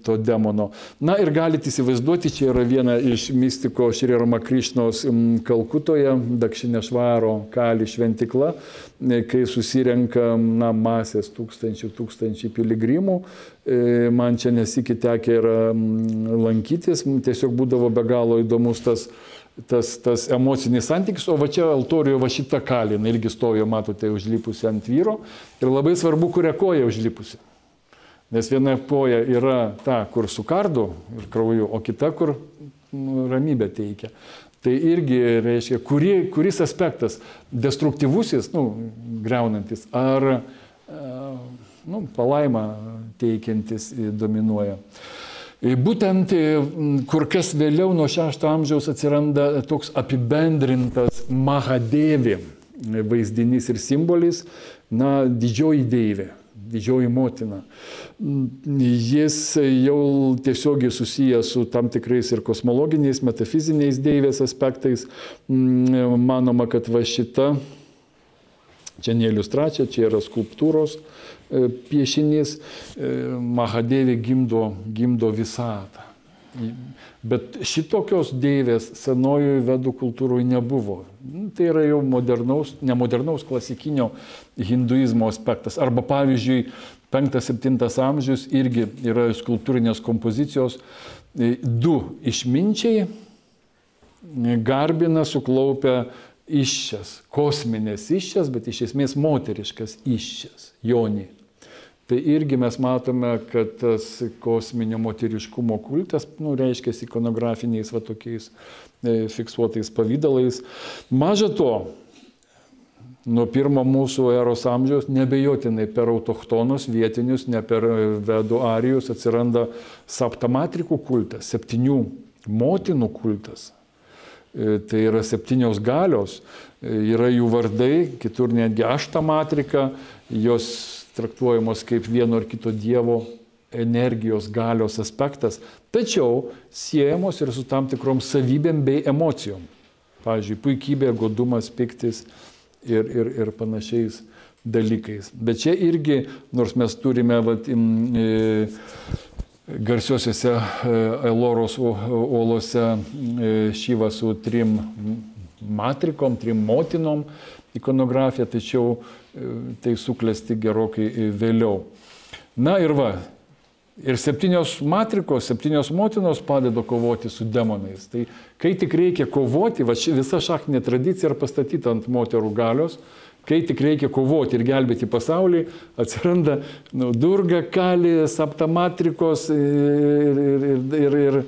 to demono. Na ir galite įsivaizduoti, čia yra viena iš mistiko Šri Ramakrišnos Kalkutoje, Dakšinešvaro Kali šventikla, kai susirenka masės tūkstančių piligrimų. Man čia nesikį tekę yra lankytis, tiesiog būdavo be galo įdomus tas emocinis santykis, o va čia altorijoje va šita Kali, irgi stojo, matote, užlipusi ant vyro ir labai svarbu, kuria koja užlipusi. Nes viena koja yra ta, kur su kardu ir krauju, o kita, kur ramybę teikia. Tai irgi reiškia, kuris aspektas, destruktyvusis, greunantis, ar palaimą teikiantis dominuoja. Būtent kur kas vėliau nuo 6 amžiaus atsiranda toks apibendrintas Mahadevi vaizdinys ir simbolis, didžioji deivė, didžioji motina. Jis jau tiesiogiai susijęs su tam tikrais ir kosmologiniais, metafiziniais deivės aspektais. Manoma, kad va šita, čia ne iliustracija, čia yra skulptūros piešinys, Mahadevi gimdo visatą. Bet šitokios deivės senojoje vedų kultūroje nebuvo. Tai yra jau nemodernaus klasikinio hinduizmo aspektas. Arba pavyzdžiui, 5-7 amžius irgi yra skulptūrinės kompozicijos. 2 išminčiai garbina suklaupę iščias, kosminės iščias, bet iš esmės moteriškas iščias, Joni. Tai irgi mes matome, kad tas kosminio moteriškumo kultas, reiškia ikonografiniais tokiais fiksuotais pavydalais. Maža to, nuo 1 mūsų eros amžiaus nebejotinai per autochtonus vietinius, ne per vedų arijus atsiranda saptamatrikų kultas, 7 motinų kultas. Tai yra 7 galios, yra jų vardai, kitur netgi aštamatrika, jos traktuojamos kaip vieno ar kito dievo energijos galios aspektas, tačiau siejamos ir su tam tikrom savybėm bei emocijom. Pavyzdžiui, puikybė, godumas, piktis ir panašiais dalykais. Bet čia irgi, nors mes turime garsiosiuose Eloros uolose Šyvą su 3 matrikom, 3 motinom ikonografiją, tačiau tai suklesti gerokai vėliau. Na ir ir 7 matrikos, 7 motinos padeda kovoti su demonais. Tai kai tik reikia kovoti, visa šakninė tradicija yra pastatyta ant moterų galios, kai tik reikia kovoti ir gelbėti pasaulį, atsiranda Durga, Kali, saptamatrikos ir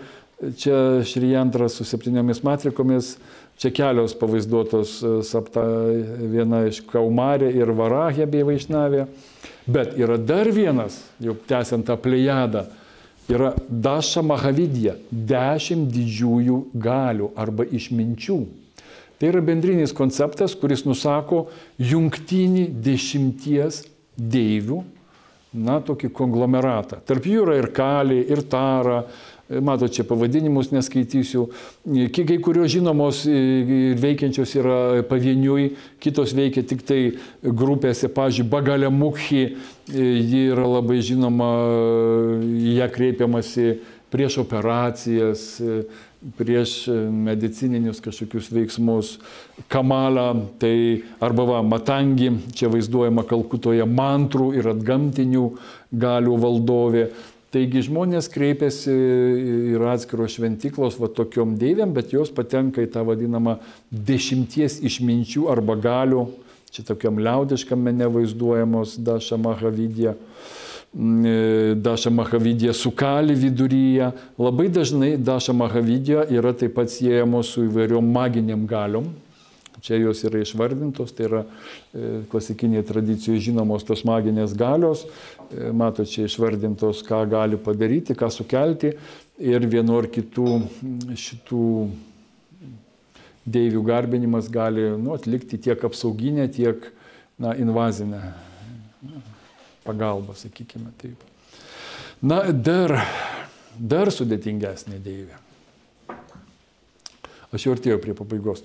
čia Šrijantras su 7 matrikomis, čia kelios pavaizduotos sapta, viena iš Kaumarė ir Varahė bei Vaišnavė. Bet yra dar vienas, jau tęsiant tą plejadą, yra Daša Mahavidya, 10 didžiųjų galių arba išminčių. Tai yra bendrinis konceptas, kuris nusako jungtinį 10 deivių, tokį konglomeratą. Tarp jų yra ir Kali, ir Tara, matot, čia pavadinimus neskaitysiu. Kai kurios žinomos ir veikiančios yra pavieniui, kitos veikia tik tai grupėse. Pavyzdžiui, Bagalė Mukhi, ji yra labai žinoma, ją kreipiamasi prieš operacijas, prieš medicininius kažkokius veiksmus. Kamala, tai arba Matangi, čia vaizduojama Kalkutoje mantrų ir atgamtinių galių valdovė. Taigi žmonės kreipiasi ir atskiros šventiklos tokiom deivėm, bet jos patenka į tą vadinamą 10 išminčių arba galių, čia tokiam liaudiškam mene vaizduojamos Daša Mahavidya. Daša Mahavidya su Kali viduryje. Labai dažnai Daša Mahavidya yra taip pat siejamos su įvairiom maginiam galiom. Čia jos yra išvardintos, tai yra klasikiniai tradicijoje žinomos tos maginės galios. Mato, čia išvardintos, ką gali padaryti, ką sukelti ir vienu ar kitų šitų deivių garbinimas gali atlikti tiek apsauginę, tiek invazinę pagalbą, sakykime taip. Dar sudėtingesnė deivė. Aš jau artėjau prie pabaigos.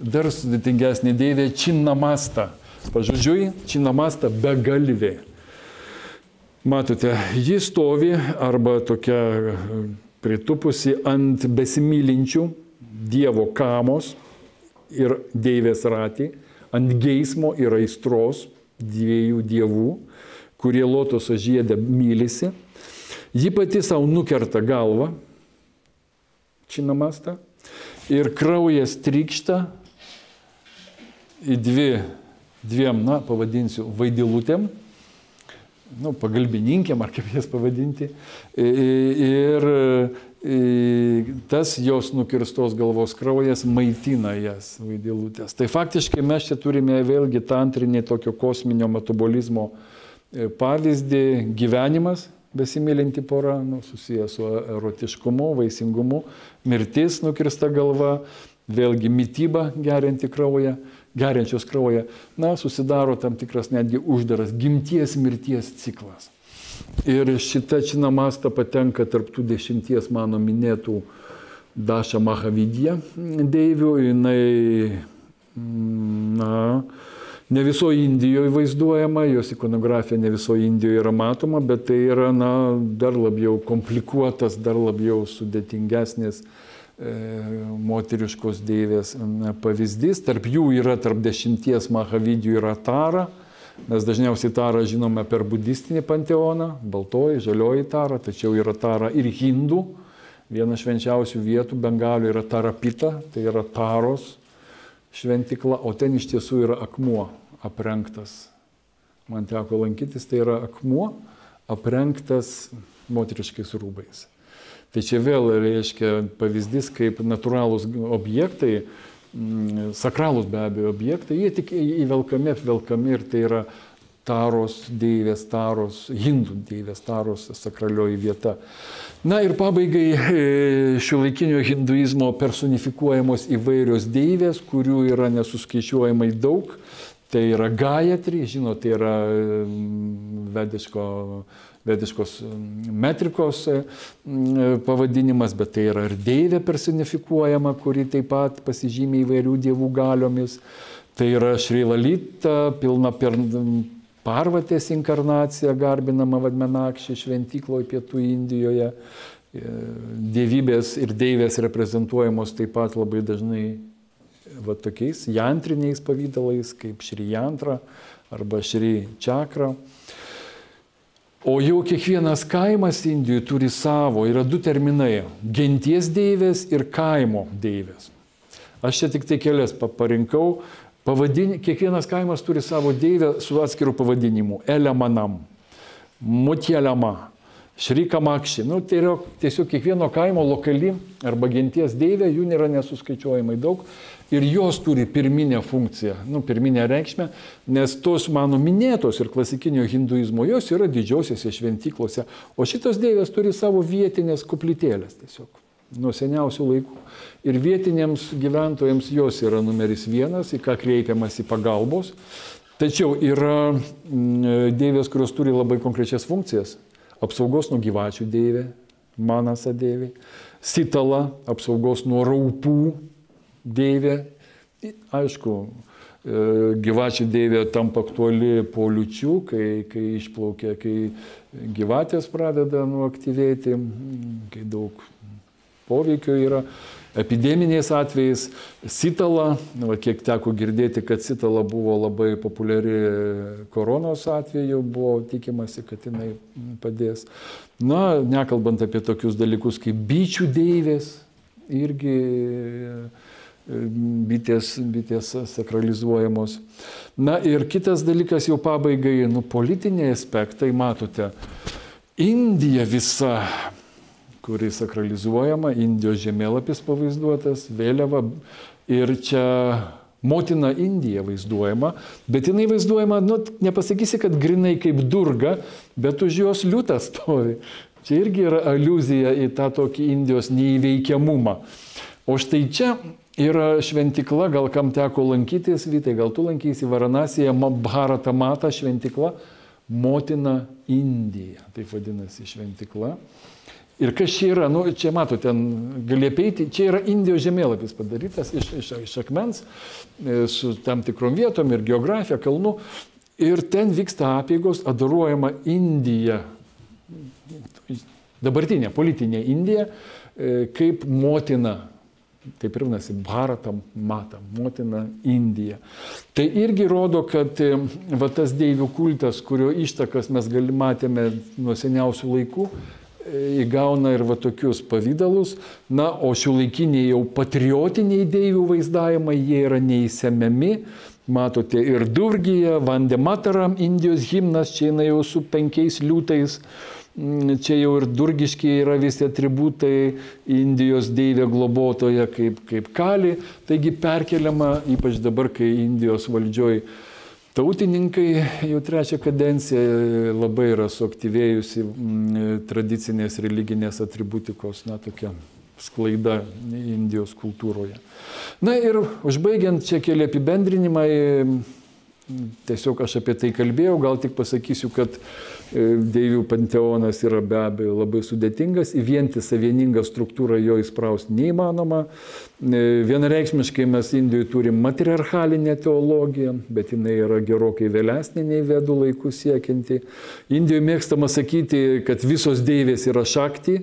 Dar sudėtingesnė deivė Činnamasta. Pažodžiui, Činnamasta begalvė. Matote, ji stovi arba tokia pritupusi ant besimylinčių Dievo kamos ir deivės ratį, ant geismo ir aistros dviejų dievų, kurie lotoso žiede mylisi. Ji pati savo nukerta galvą, Činnamasta, ir kraujas trykšta į dviem, pavadinsiu, vaidilutėm, pagalbininkėm, ar kaip jas pavadinti, ir tas jos nukirstos galvos kraujas maitina jas, vaidilutės. Tai faktiškai mes čia turime vėlgi tantrinį tokio kosminio metabolizmo pavyzdį, gyvenimas, besimylinti pora, susijęs su erotiškumu, vaisingumu, mirtis, nukirsta galva, vėlgi mityba geriančios kraują, susidaro tam tikras netgi uždaras gimties mirties ciklas. Ir šita Činnamasta patenka tarp tų 10 mano minėtų Daša Mahavidya deivių. Jinai, ne visoje Indijoje vaizduojama, jos ikonografija ne visoje Indijoje yra matoma, bet tai yra, dar labiau komplikuotas, dar labiau sudėtingesnis moteriškos deivės pavyzdys. Tarp jų yra, tarp 10 Mahavidyų yra Tara. Mes dažniausiai Tarą žinome per budistinį panteoną, baltoji, žalioji Tara, tačiau yra Tara ir hindų. Viena švenčiausių vietų Bengalių yra Tarapita, tai yra Taros šventikla, o ten iš tiesų yra akmuo aprengtas. Man teko lankytis, tai yra akmuo aprengtas moteriškais rūbais. Tai čia vėl reiškia pavyzdys, kaip natūralūs objektai, sakralūs be abejo objektai, jie tik įvelkami ir tai yra Taros deivės, hindų deivės, Taros sakralioji vieta. Ir pabaigai šiuolaikinio hinduizmo personifikuojamos įvairios deivės, kurių yra nesuskaičiuojamai daug. Tai yra Gayatri, tai yra vediškos metrikos pavadinimas, bet tai yra ir deivė personifikuojama, kuri taip pat pasižymė įvairių dievų galiomis. Tai yra Šri Lalita, pilna Parvatės inkarnacija, garbinama Vadmenakši šventykloje Pietų Indijoje. Dievybės ir deivės reprezentuojamos taip pat labai dažnai tokiais jantriniais pavydalais, kaip Šri Jantra arba Šri Čakra. O jau kiekvienas kaimas Indijoje turi savo, yra 2 terminai – genties deivės ir kaimo deivės. Aš čia tik tai kelias parinkau. Kiekvienas kaimas turi savo deivę su atskiru pavadinimu – Elemanam, Mutielama, Šri Kamakši. Tai yra tiesiog kiekvieno kaimo lokali arba genties deivė, jų nėra nesuskaičiuojamai daug. Ir jos turi pirminę funkciją, pirminę reikšmę, nes tos mano minėtos ir klasikinio hinduizmo jos yra didžiausiose šventyklose, o šitos deivės turi savo vietinės koplytėlės tiesiog, nuo seniausių laikų. Ir vietiniams gyventojams jos yra numeris 1, į ką kreipiamas į pagalbos. Tačiau yra deivės, kurios turi labai konkrečias funkcijas. Apsaugos nuo gyvačių deivė, Manasa deivė, Sitala, apsaugos nuo raupų deivė. Aišku, gyvačių deivė tampa aktuali po liūčių, kai išplaukia, kai gyvatės pradeda aktyvėti, kai daug poveikio yra. Epideminiais atvejais Sitala, kiek teko girdėti, kad Sitala buvo labai populiari koronos atveju, buvo tikimasi, kad jinai padės. Nekalbant apie tokius dalykus kaip bičių deivės, irgi bitės sakralizuojamos. Ir kitas dalykas jau pabaigai, politiniai aspektai, matote, Indija visa, kuri sakralizuojama, Indijos žemėlapis pavaizduotas, vėliava, ir čia motina Indija vaizduojama, bet jinai vaizduojama, nepasakysi, kad grinai kaip Durga, bet už jos liūtas stovi. Čia irgi yra aliuzija į tą tokį Indijos neįveikiamumą. O štai čia yra šventikla, gal kam teko lankytis, Vytai, gal tu lankysi Varanasėje, Bharata Mata šventikla, motina Indija, taip vadinasi šventikla. Ir kas čia yra, nu, čia matote, ten gali apeiti, čia yra Indijos žemėlapis padarytas iš akmens, su tam tikrom vietom ir geografija, kalnų. Ir ten vyksta apeigos, adoruojama Indija, dabartinė politinė Indija, kaip motina. Taip ir vadinasi, Bharata Mata, motina Indija. Tai irgi rodo, kad va, tas deivių kultas, kurio ištakas mes matėme nuo seniausių laikų, įgauna ir va tokius pavydalus. Na, o šiuolaikiniai jau patriotiniai deivių vaizdavimai, jie yra neįsemiami. Matote ir Durgija, Vande Mataram, Indijos himnas, čia eina jau su 5 liūtais. Čia jau ir durgiškiai yra visi atributai, Indijos deivė globotoja kaip Kali. Taigi perkeliama, ypač dabar, kai Indijos valdžioj tautininkai jau 3 kadenciją labai yra suaktyvėjusi tradicinės religinės atributikos, na, tokia sklaida Indijos kultūroje. Na ir užbaigiant čia keli apibendrinimai, tiesiog aš apie tai kalbėjau, gal tik pasakysiu, kad deivių panteonas yra be abejo labai sudėtingas, į vientisą vieningą struktūrą jo įsprausti neįmanoma. Vienareikšmiškai mes Indijoje turim matriarchalinę teologiją, bet jinai yra gerokai vėlesnė nei vedų laikų siekianti. Indijoje mėgstama sakyti, kad visos deivės yra šakti,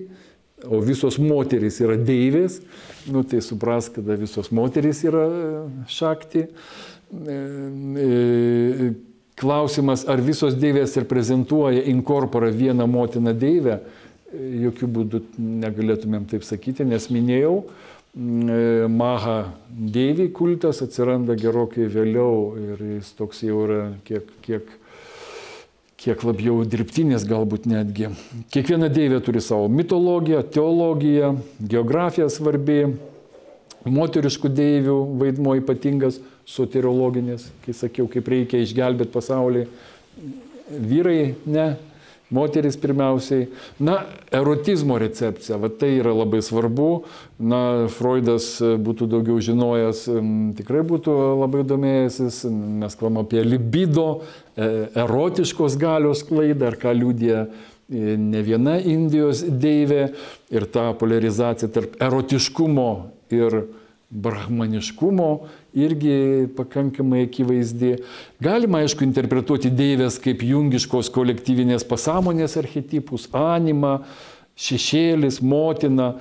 o visos moterys yra deivės. Nu, tai supras, kada visos moterys yra šakti. Klausimas, ar visos deivės reprezentuoja inkorporą vieną motiną deivę, jokių būdų negalėtumėm taip sakyti, nes minėjau, Maha deiviai kultas atsiranda gerokai vėliau ir jis toks jau yra kiek labiau dirbtinis galbūt netgi. Kiekviena deivė turi savo mitologiją, teologiją, geografija svarbi, moteriškų deivių vaidmuo ypatingas, soteriologinis, kai sakiau, kaip reikia išgelbėti pasaulį. Vyrai ne, moteris pirmiausiai. Na, erotizmo recepcija, va tai yra labai svarbu. Na, Freudas būtų daugiau žinojęs, tikrai būtų labai domėjęsis. Mes kalbame apie libido, erotiškos galios sklaidą, ar ką liudija ne viena Indijos deivė, ir ta poliarizacija tarp erotiškumo ir brahmaniškumo irgi pakankamai akivaizdi. Galima, aišku, interpretuoti deivės kaip jungiškos kolektyvinės pasąmonės archetipus, anima, šešėlis, motina,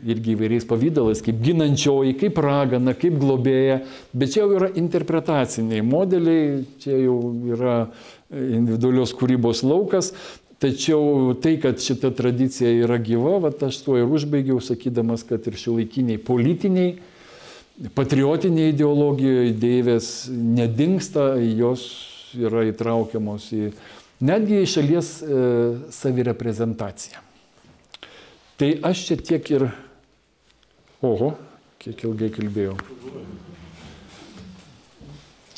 irgi įvairiais pavydalais, kaip ginančioji, kaip ragana, kaip globėja, bet čia jau yra interpretaciniai modeliai, čia jau yra individualios kūrybos laukas. Tačiau tai, kad šita tradicija yra gyva, vat aš to ir užbaigiau, sakydamas, kad ir šiuolaikiniai politiniai, patriotiniai ideologijoje deivės nedingsta, jos yra įtraukiamos į netgi į šalies savireprezentaciją. Tai aš čia tiek ir... Oho, kiek ilgai kalbėjau.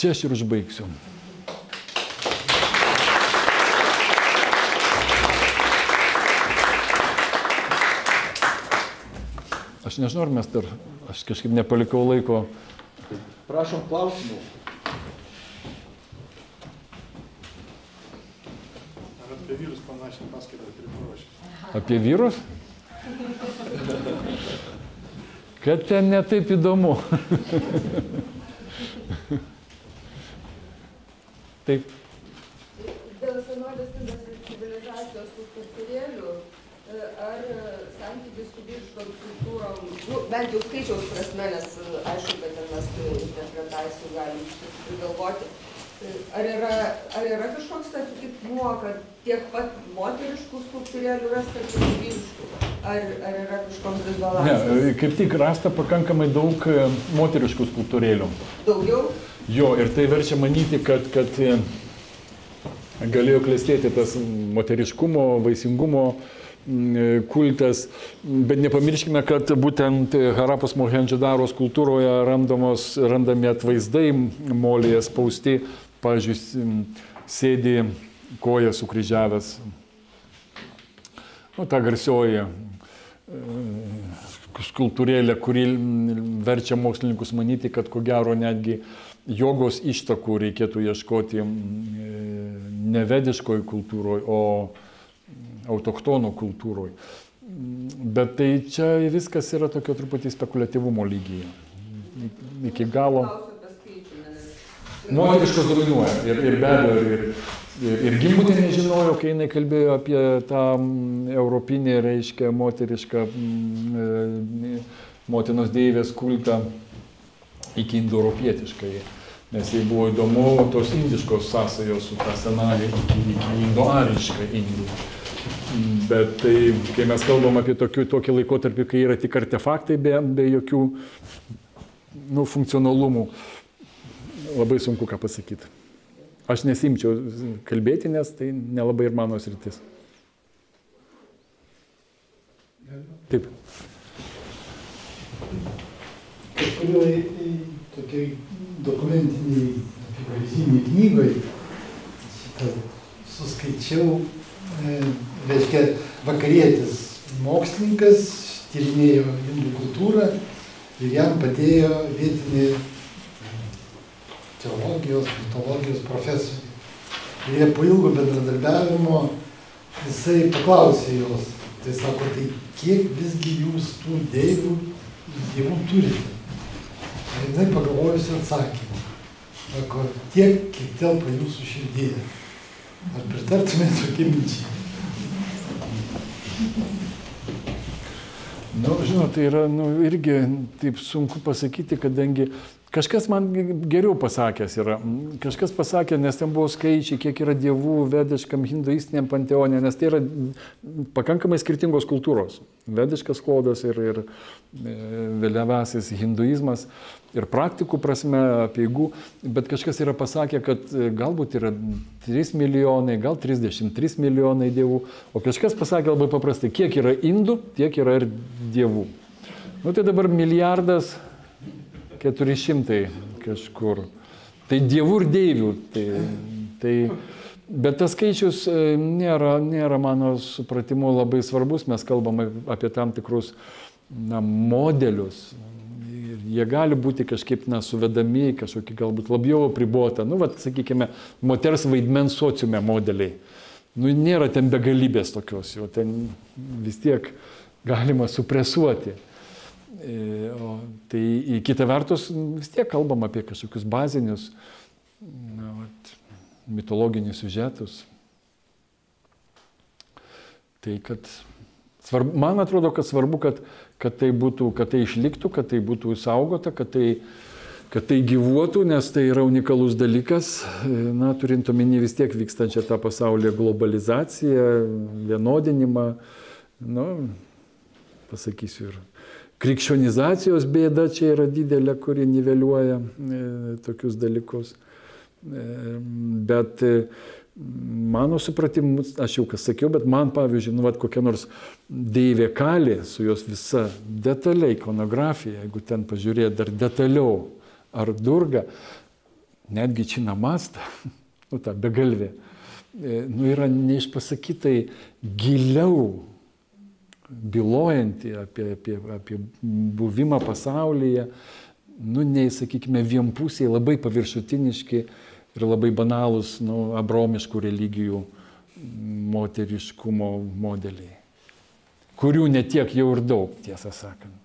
Čia aš ir užbaigsiu. Aš nežinau, ar mes dar, aš kažkaip nepalikau laiko. Prašom klausimų. Ar apie vyrus panašią paskaitą priparuošę? Apie vyrus? Kad ten netaip įdomu. Taip. Dėl senovės civilizacijos tų skulptūrėlių, ar santykis su vyriškom kultūrom, bent jau skaičiaus prasme, nes aišku, kad ten mes interpretacijų galim prigalvoti, ar yra kažkoks atitikmuo, kad tiek pat moteriškų skulptūrėlių rasta, tiek vyriškų? Ar yra kažkoks disbalansas? Ne, kaip tik rasta pakankamai daug moteriškų skulptūrėlių. Daugiau? Jo, ir tai verčia manyti, kad galėjo klestėti tas moteriškumo, vaisingumo kultas, bet nepamirškime, kad būtent Harapos Mohendžodaros kultūroje randami atvaizdai molyje spausti, pavyzdžiui, sėdi koją sukryžiavęs. Nu, ta garsioji skulptūrėlė, kuri verčia mokslininkus manyti, kad ko gero netgi jogos ištakų reikėtų ieškoti ne vediškoje kultūroje, o autochtonų kultūroje. Bet tai čia viskas yra tokio truputį spekuliatyvumo lygyje. Iki galo. Moteriškos dominuoja. Ir be abejo, ir Gimbutienė žinojo, kai jinai kalbėjo apie tą europinį, reiškia, moterišką motinos deivės kultą iki indoeuropietiškai. Nes jai buvo įdomu tos indiškos sąsajos su ta senąja iki indoariška Indija. Bet tai, kai mes kalbam apie tokį laikotarpį, kai yra tik artefaktai be jokių funkcionalumų, labai sunku ką pasakyti. Aš nesimčiau kalbėti, nes tai nelabai ir mano sritis. Taip. Kažkurioj tokiai dokumentiniai apibrėžimai knygai suskaičiau, reiškia, vakarietis mokslininkas tyrinėjo indų kultūrą ir jam padėjo vietinį teologijos, mitologijos profesoriai. Ir jie po ilgo bendradarbiavimo jisai paklausė jos, tai sako, tai kiek visgi jūs tų dievų turite? Ir jinai pagalvojusi atsakymą. Sako, tiek, kiek telpa jūsų širdyje. Ar pritartumėte tokiai minčiai? Žinot, tai yra irgi taip sunku pasakyti, kadangi kažkas man geriau pasakęs yra. Kažkas pasakė, nes ten buvo skaičiai, kiek yra dievų vediškam hinduistiniam panteone, nes tai yra pakankamai skirtingos kultūros. Vediškas klodas ir vėliavasis hinduizmas ir praktikų prasme, apeigų, bet kažkas yra pasakę, kad galbūt yra 3 milijonai, gal 33 milijonai dievų, o kažkas pasakė labai paprastai, kiek yra indų, tiek yra ir dievų. Tai dabar 1,400 kažkur. Tai dievų ir deivių. Bet tas skaičius nėra mano supratimu labai svarbus. Mes kalbame apie tam tikrus modelius. Jie gali būti kažkaip suvedami, kažkokį galbūt labiau apribotą. Sakykime, moters vaidmens sociume modeliai. Nėra ten begalybės tokios, jo ten vis tiek galima supresuoti. Tai kita vertus vis tiek kalbam apie kažkokius bazinius mitologinius siužetus. Tai man atrodo, kad svarbu, kad tai būtų, kad tai išliktų, kad tai būtų išsaugota, kad tai gyvuotų, nes tai yra unikalus dalykas, turint omeny vis tiek vykstančią tą pasaulyje globalizaciją, vienodinimą, pasakysiu ir krikščionizacijos bėda čia yra didelė, kuri niveliuoja tokius dalykus. Bet mano supratimu, aš jau sakiau, bet man pavyzdžiui, kokia nors deivė Kali su jos visa detaliai ikonografija, jeigu ten pažiūrėt dar detaliau, ar Durga, netgi Činamasta, ta begalvė, yra neišpasakytai giliau bylojanti apie buvimą pasaulyje, nei, sakykime, vienpusiai, labai paviršutiniški ir labai banalūs, abromiškų religijų moteriškumo modeliai, kurių netiek jau ir daug, tiesą sakant.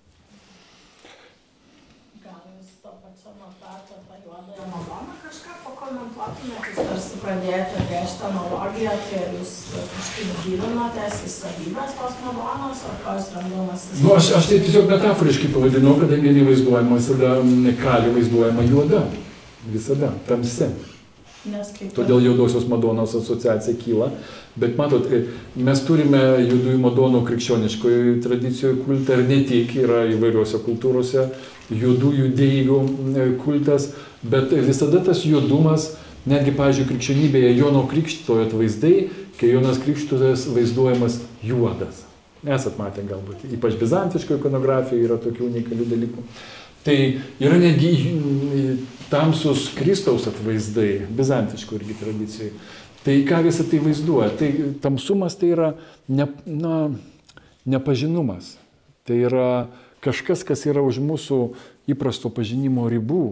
Gal jūs to pačio matote tą juodąją Madoną kažką pakomentuotumėte, jūs tarsi pradėjote prieš tą analogiją, tai jūs kažkaip gilinotės į savybės tos Madonos, ar ko jūs remdamasis? Aš tai tiesiog metaforiškai pavadinau, kadangi nevaizduojama visada, Kali vaizduojama juoda, visada, tamsi. Todėl juodosios Madonos asociacija kyla. Bet matot, mes turime juodųjų Madonų krikščioniškoje tradicijoje kultą ir ne tik, yra įvairiuose kultūrose juodųjų deivių kultas, bet visada tas juodumas, netgi, pavyzdžiui, krikščionybėje Jono Krikštytojo atvaizdai, kai Jonas Krikštytojas vaizduojamas juodas. Esat matę galbūt, ypač bizantiškoje ikonografijoje yra tokių unikalių dalykų. Tai yra netgi tamsus Kristaus atvaizdai, bizantiškų irgi tradicijai. Tai ką visą tai vaizduoja? Tai tamsumas tai yra nepažinumas. Tai yra kažkas, kas yra už mūsų įprasto pažinimo ribų,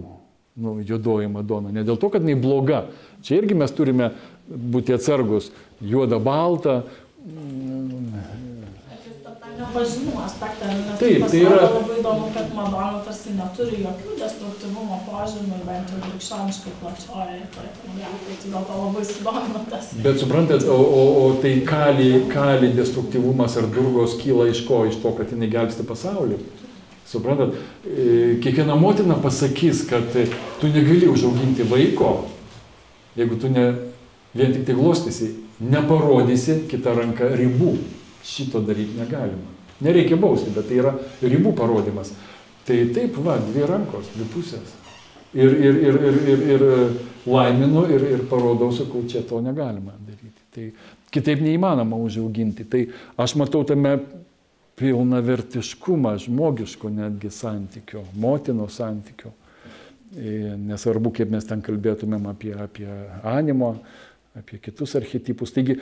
juodoji Madona. Ne dėl to, kad jinai bloga. Čia irgi mes turime būti atsargus. Juoda, balta. Nepažinimo aspektą, nes taip, tai yra labai įdomu, kad Madona tarsi neturi jokių destruktyvumo požymių, bent jau krikščioniškai plačioje. Tai dėl to labai sudomino tas. Bet suprantat, o tai kali destruktyvumas ar durgos kyla iš ko? Iš to, kad jinai gelbsti pasaulį. Suprantat, kiekviena motina pasakys, kad tu negali užauginti vaiko, jeigu tu vien tik tai glostysi, neparodysi kitą ranką ribų. Šito daryti negalima. Nereikia bausti, bet tai yra ribų parodimas. Tai taip, dvi rankos, dvi pusės. Ir laiminu, ir parodau, sakau, čia to negalima daryti. Tai kitaip neįmanoma užauginti. Tai aš matau tame pilnavertiškumą, žmogiško netgi santykio, motinos santykio. Nesvarbu, kaip mes ten kalbėtumėm apie animo, apie kitus archetipus. Taigi,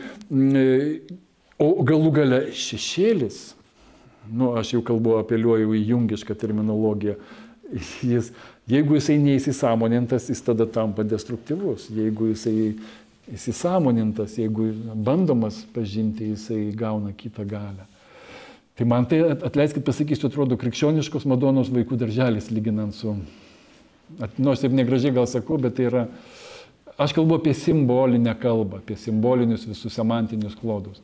o galų gale šešėlis, aš jau kalbu, apeliuoju į jungišką terminologiją, jeigu jisai neįsisąmonintas, jis tada tampa destruktyvus. Jeigu jisai įsisąmonintas, jeigu bandomas pažinti, jisai gauna kitą galią. Tai man tai, atleiskit pasakysiu, atrodo krikščioniškos Madonos vaikų darželis, lyginant su, nors ir negražiai gal sakau, bet tai yra, aš kalbu apie simbolinę kalbą, apie simbolinius visus semantinius klodus.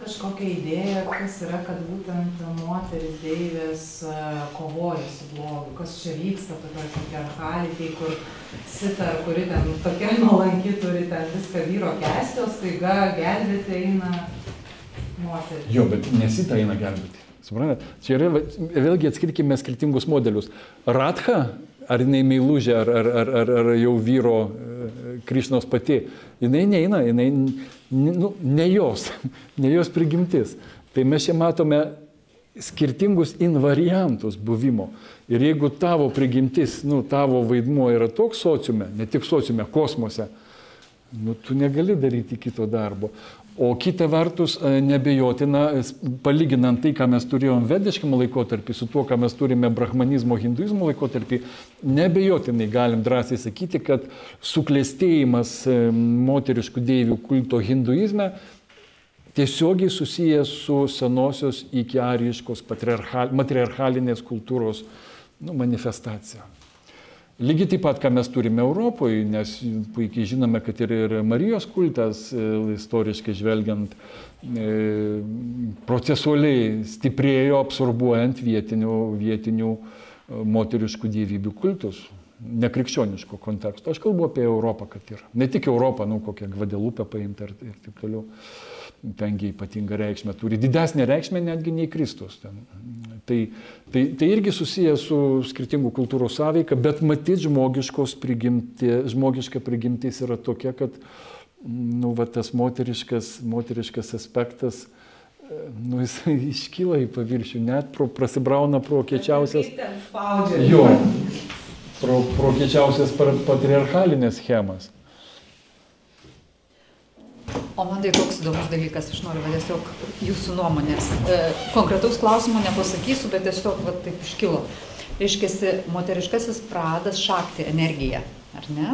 Kažkokia idėja, kas yra, kad būtent moteris deivės kovoja su blogu, kas čia vyksta tokia patriarchalė, kur Sitar, kuri ten tokia nuolanki, turi ten viską vyro kesti, o staiga gelbėti eina moteris. Jo, bet ne Sitar eina gelbėti. Suprantat? Čia yra, vėlgi atskirkime skirtingus modelius. Radha, ar jinai meilužė, ar jau vyro Krišnos pati, jinai neina, ne jos prigimtis. Tai mes čia matome skirtingus invariantus buvimo. Ir jeigu tavo prigimtis, tavo vaidmuo yra toks sociume, ne tik sociume, kosmose, tu negali daryti kito darbo. O kita vertus, nebejotina, palyginant tai, ką mes turėjom vediškam laikotarpį, su tuo, ką mes turime brahmanizmo, hinduizmo laikotarpį, nebejotinai galim drąsiai sakyti, kad suklestėjimas moteriškų deivių kulto hinduizme tiesiogiai susijęs su senosios iki arijiškos matriarchalinės kultūros manifestacija. Lygiai taip pat, ką mes turime Europoje, nes puikiai žinome, kad ir Marijos kultas, istoriškai žvelgiant, procesualiai stiprėjo, absorbuojant vietinių moteriškų dievybių kultus, nekrikščioniško konteksto. Aš kalbu apie Europą, kad yra. Ne tik Europą, kokią Gvadelupę paimti ir taip toliau. Tengi ypatingą reikšmę turi, didesnę reikšmę netgi nei Kristus. Tai irgi susiję su skirtingų kultūrų sąveika, bet matyt žmogiška prigimtis yra tokia, kad tas moteriškas aspektas, jis iškyla į paviršių, net prasibrauna pro kiečiausias, pro kiečiausias patriarchalinės schemas. O man tai toks įdomus dalykas, aš noriu tiesiog jūsų nuomonės. Konkretaus klausimo nepasakysiu, bet tiesiog taip iškilo. Reiškiasi, moteriškasis pradas šakti energija, ar ne?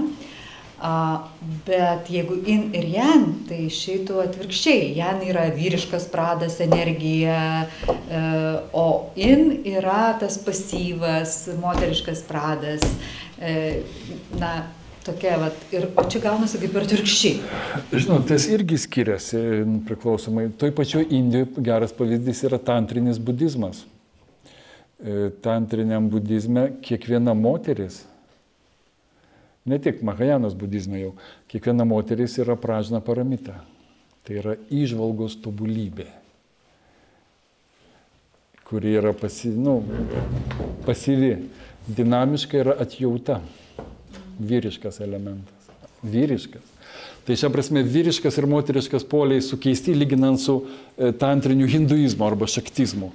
Bet jeigu in ir jan, tai išeitų atvirkščiai. Jan yra vyriškas pradas, energija, o in yra tas pasyvas, moteriškas pradas. Tokia, o čia gaunasi kaip ir atvirkščiai. Žinot, tas irgi skiriasi priklausomai. Toj pačioj Indijoje geras pavyzdys yra tantrinis budizmas. Tantriniam budizme kiekviena moteris, ne tik Mahajanos budizme jau, kiekviena moteris yra pražna paramita. Tai yra įžvalgos tobulybė, kuri yra pasyvi, dinamiška yra atjauta. Vyriškas elementas. Vyriškas. Tai šia prasme vyriškas ir moteriškas poliai sukeisti lyginant su tantriniu hinduizmu arba šaktizmu.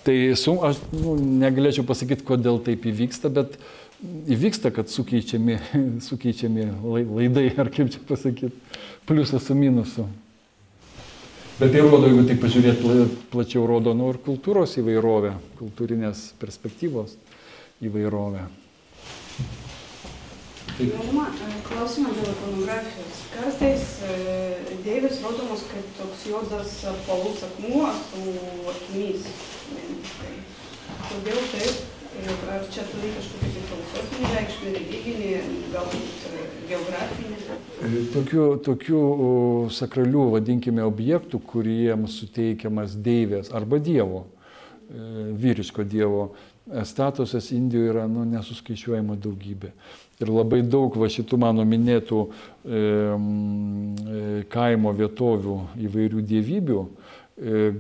Tai aš negalėčiau pasakyti, kodėl taip įvyksta, bet įvyksta, kad sukeičiami laidai, ar kaip čia pasakyti, pliusas su minusu. Bet tai rodo, jeigu tai pažiūrėt plačiau, rodo ir kultūros įvairovę, kultūrinės perspektyvos įvairovę. Galima klausimą dėl ikonografijos. Kartais deivės rodomos kaip toks juodas apvalus akmuo su akimis. Kodėl taip? Ar čia turi kažkokį filosofinį reikšmį, religinį, galbūt geografinį? Tokių sakralių, vadinkime, objektų, kuriems suteikiamas deivės arba dievo, vyriško dievo statusas Indijoje yra nesuskaičiuojama daugybė. Ir labai daug va šitų mano minėtų kaimo vietovių įvairių dievybių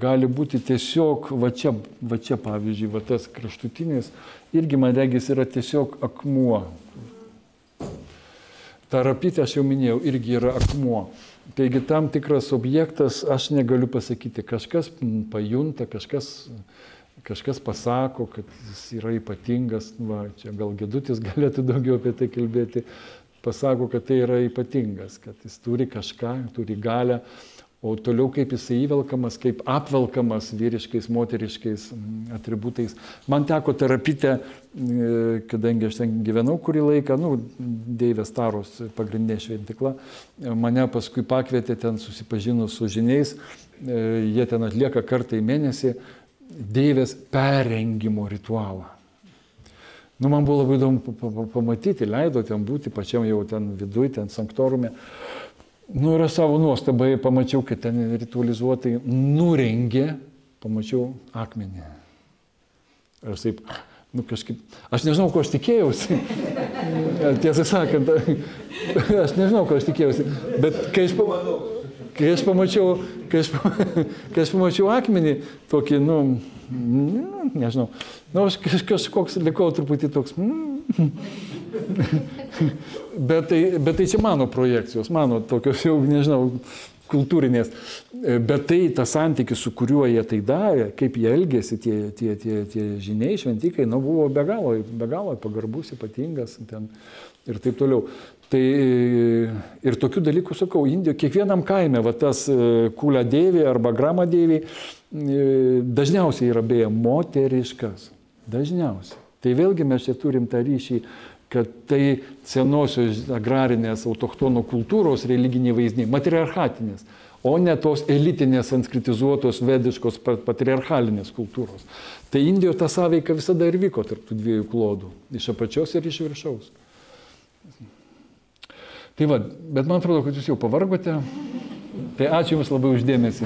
gali būti tiesiog, va čia pavyzdžiui, va tas kraštutinis, irgi man regis yra tiesiog akmuo. Ta rapytė, aš jau minėjau, irgi yra akmuo. Taigi tam tikras objektas, aš negaliu pasakyti, kažkas pajunta, kažkas pasako, kad jis yra ypatingas, va, čia gal Gedutis galėtų daugiau apie tai kalbėti, pasako, kad tai yra ypatingas, kad jis turi kažką, turi galią, o toliau kaip jisai įvelkamas, kaip apvelkamas vyriškais, moteriškais atributais. Man teko terapitę, kadangi aš ten gyvenau kurį laiką, Deivės Taros pagrindinė šventykla, mane paskui pakvietė ten susipažinus su žiniais, jie ten atlieka kartą į mėnesį Deivės perrengimo ritualą. Man buvo labai įdomu pamatyti, leido ten būti, pačiam jau ten viduj, ten sanktorume. Ir aš savo nuostabai pamačiau, kad ten ritualizuotai nurengė, pamačiau akmenį. Aš taip, kažkaip, aš nežinau, ko aš tikėjausi. Tiesą sakant, aš nežinau, ko aš tikėjausi. Bet kai aš pamačiau akmenį, tokį, nežinau, aš kažkoks likau truputį toks, bet tai čia mano projekcijos, mano tokios jau, nežinau, kultūrinės, bet tai tas santykis, su kuriuo jie tai darė, kaip jie elgėsi, tie žiniai, šventikai, buvo be galo pagarbus, ypatingas ten, ir taip toliau. Tai ir tokių dalykų, sakau, Indijoje, kiekvienam kaime, va tas kūlia deivė arba grama deivė, dažniausiai yra beje moteriškas. Dažniausiai. Tai vėlgi mes čia turim tą ryšį, kad tai senosios agrarinės autochtonų kultūros religiniai vaizdiniai, matriarchatinės, o ne tos elitinės, sanskritizuotos, vediškos, patriarchalinės kultūros. Tai Indijoje ta sąveika visada ir vyko tarp tų dviejų klodų, iš apačios ir iš viršaus. Tai va, bet man atrodo, kad jūs jau pavargote. Tai ačiū Jums labai uždėmesį.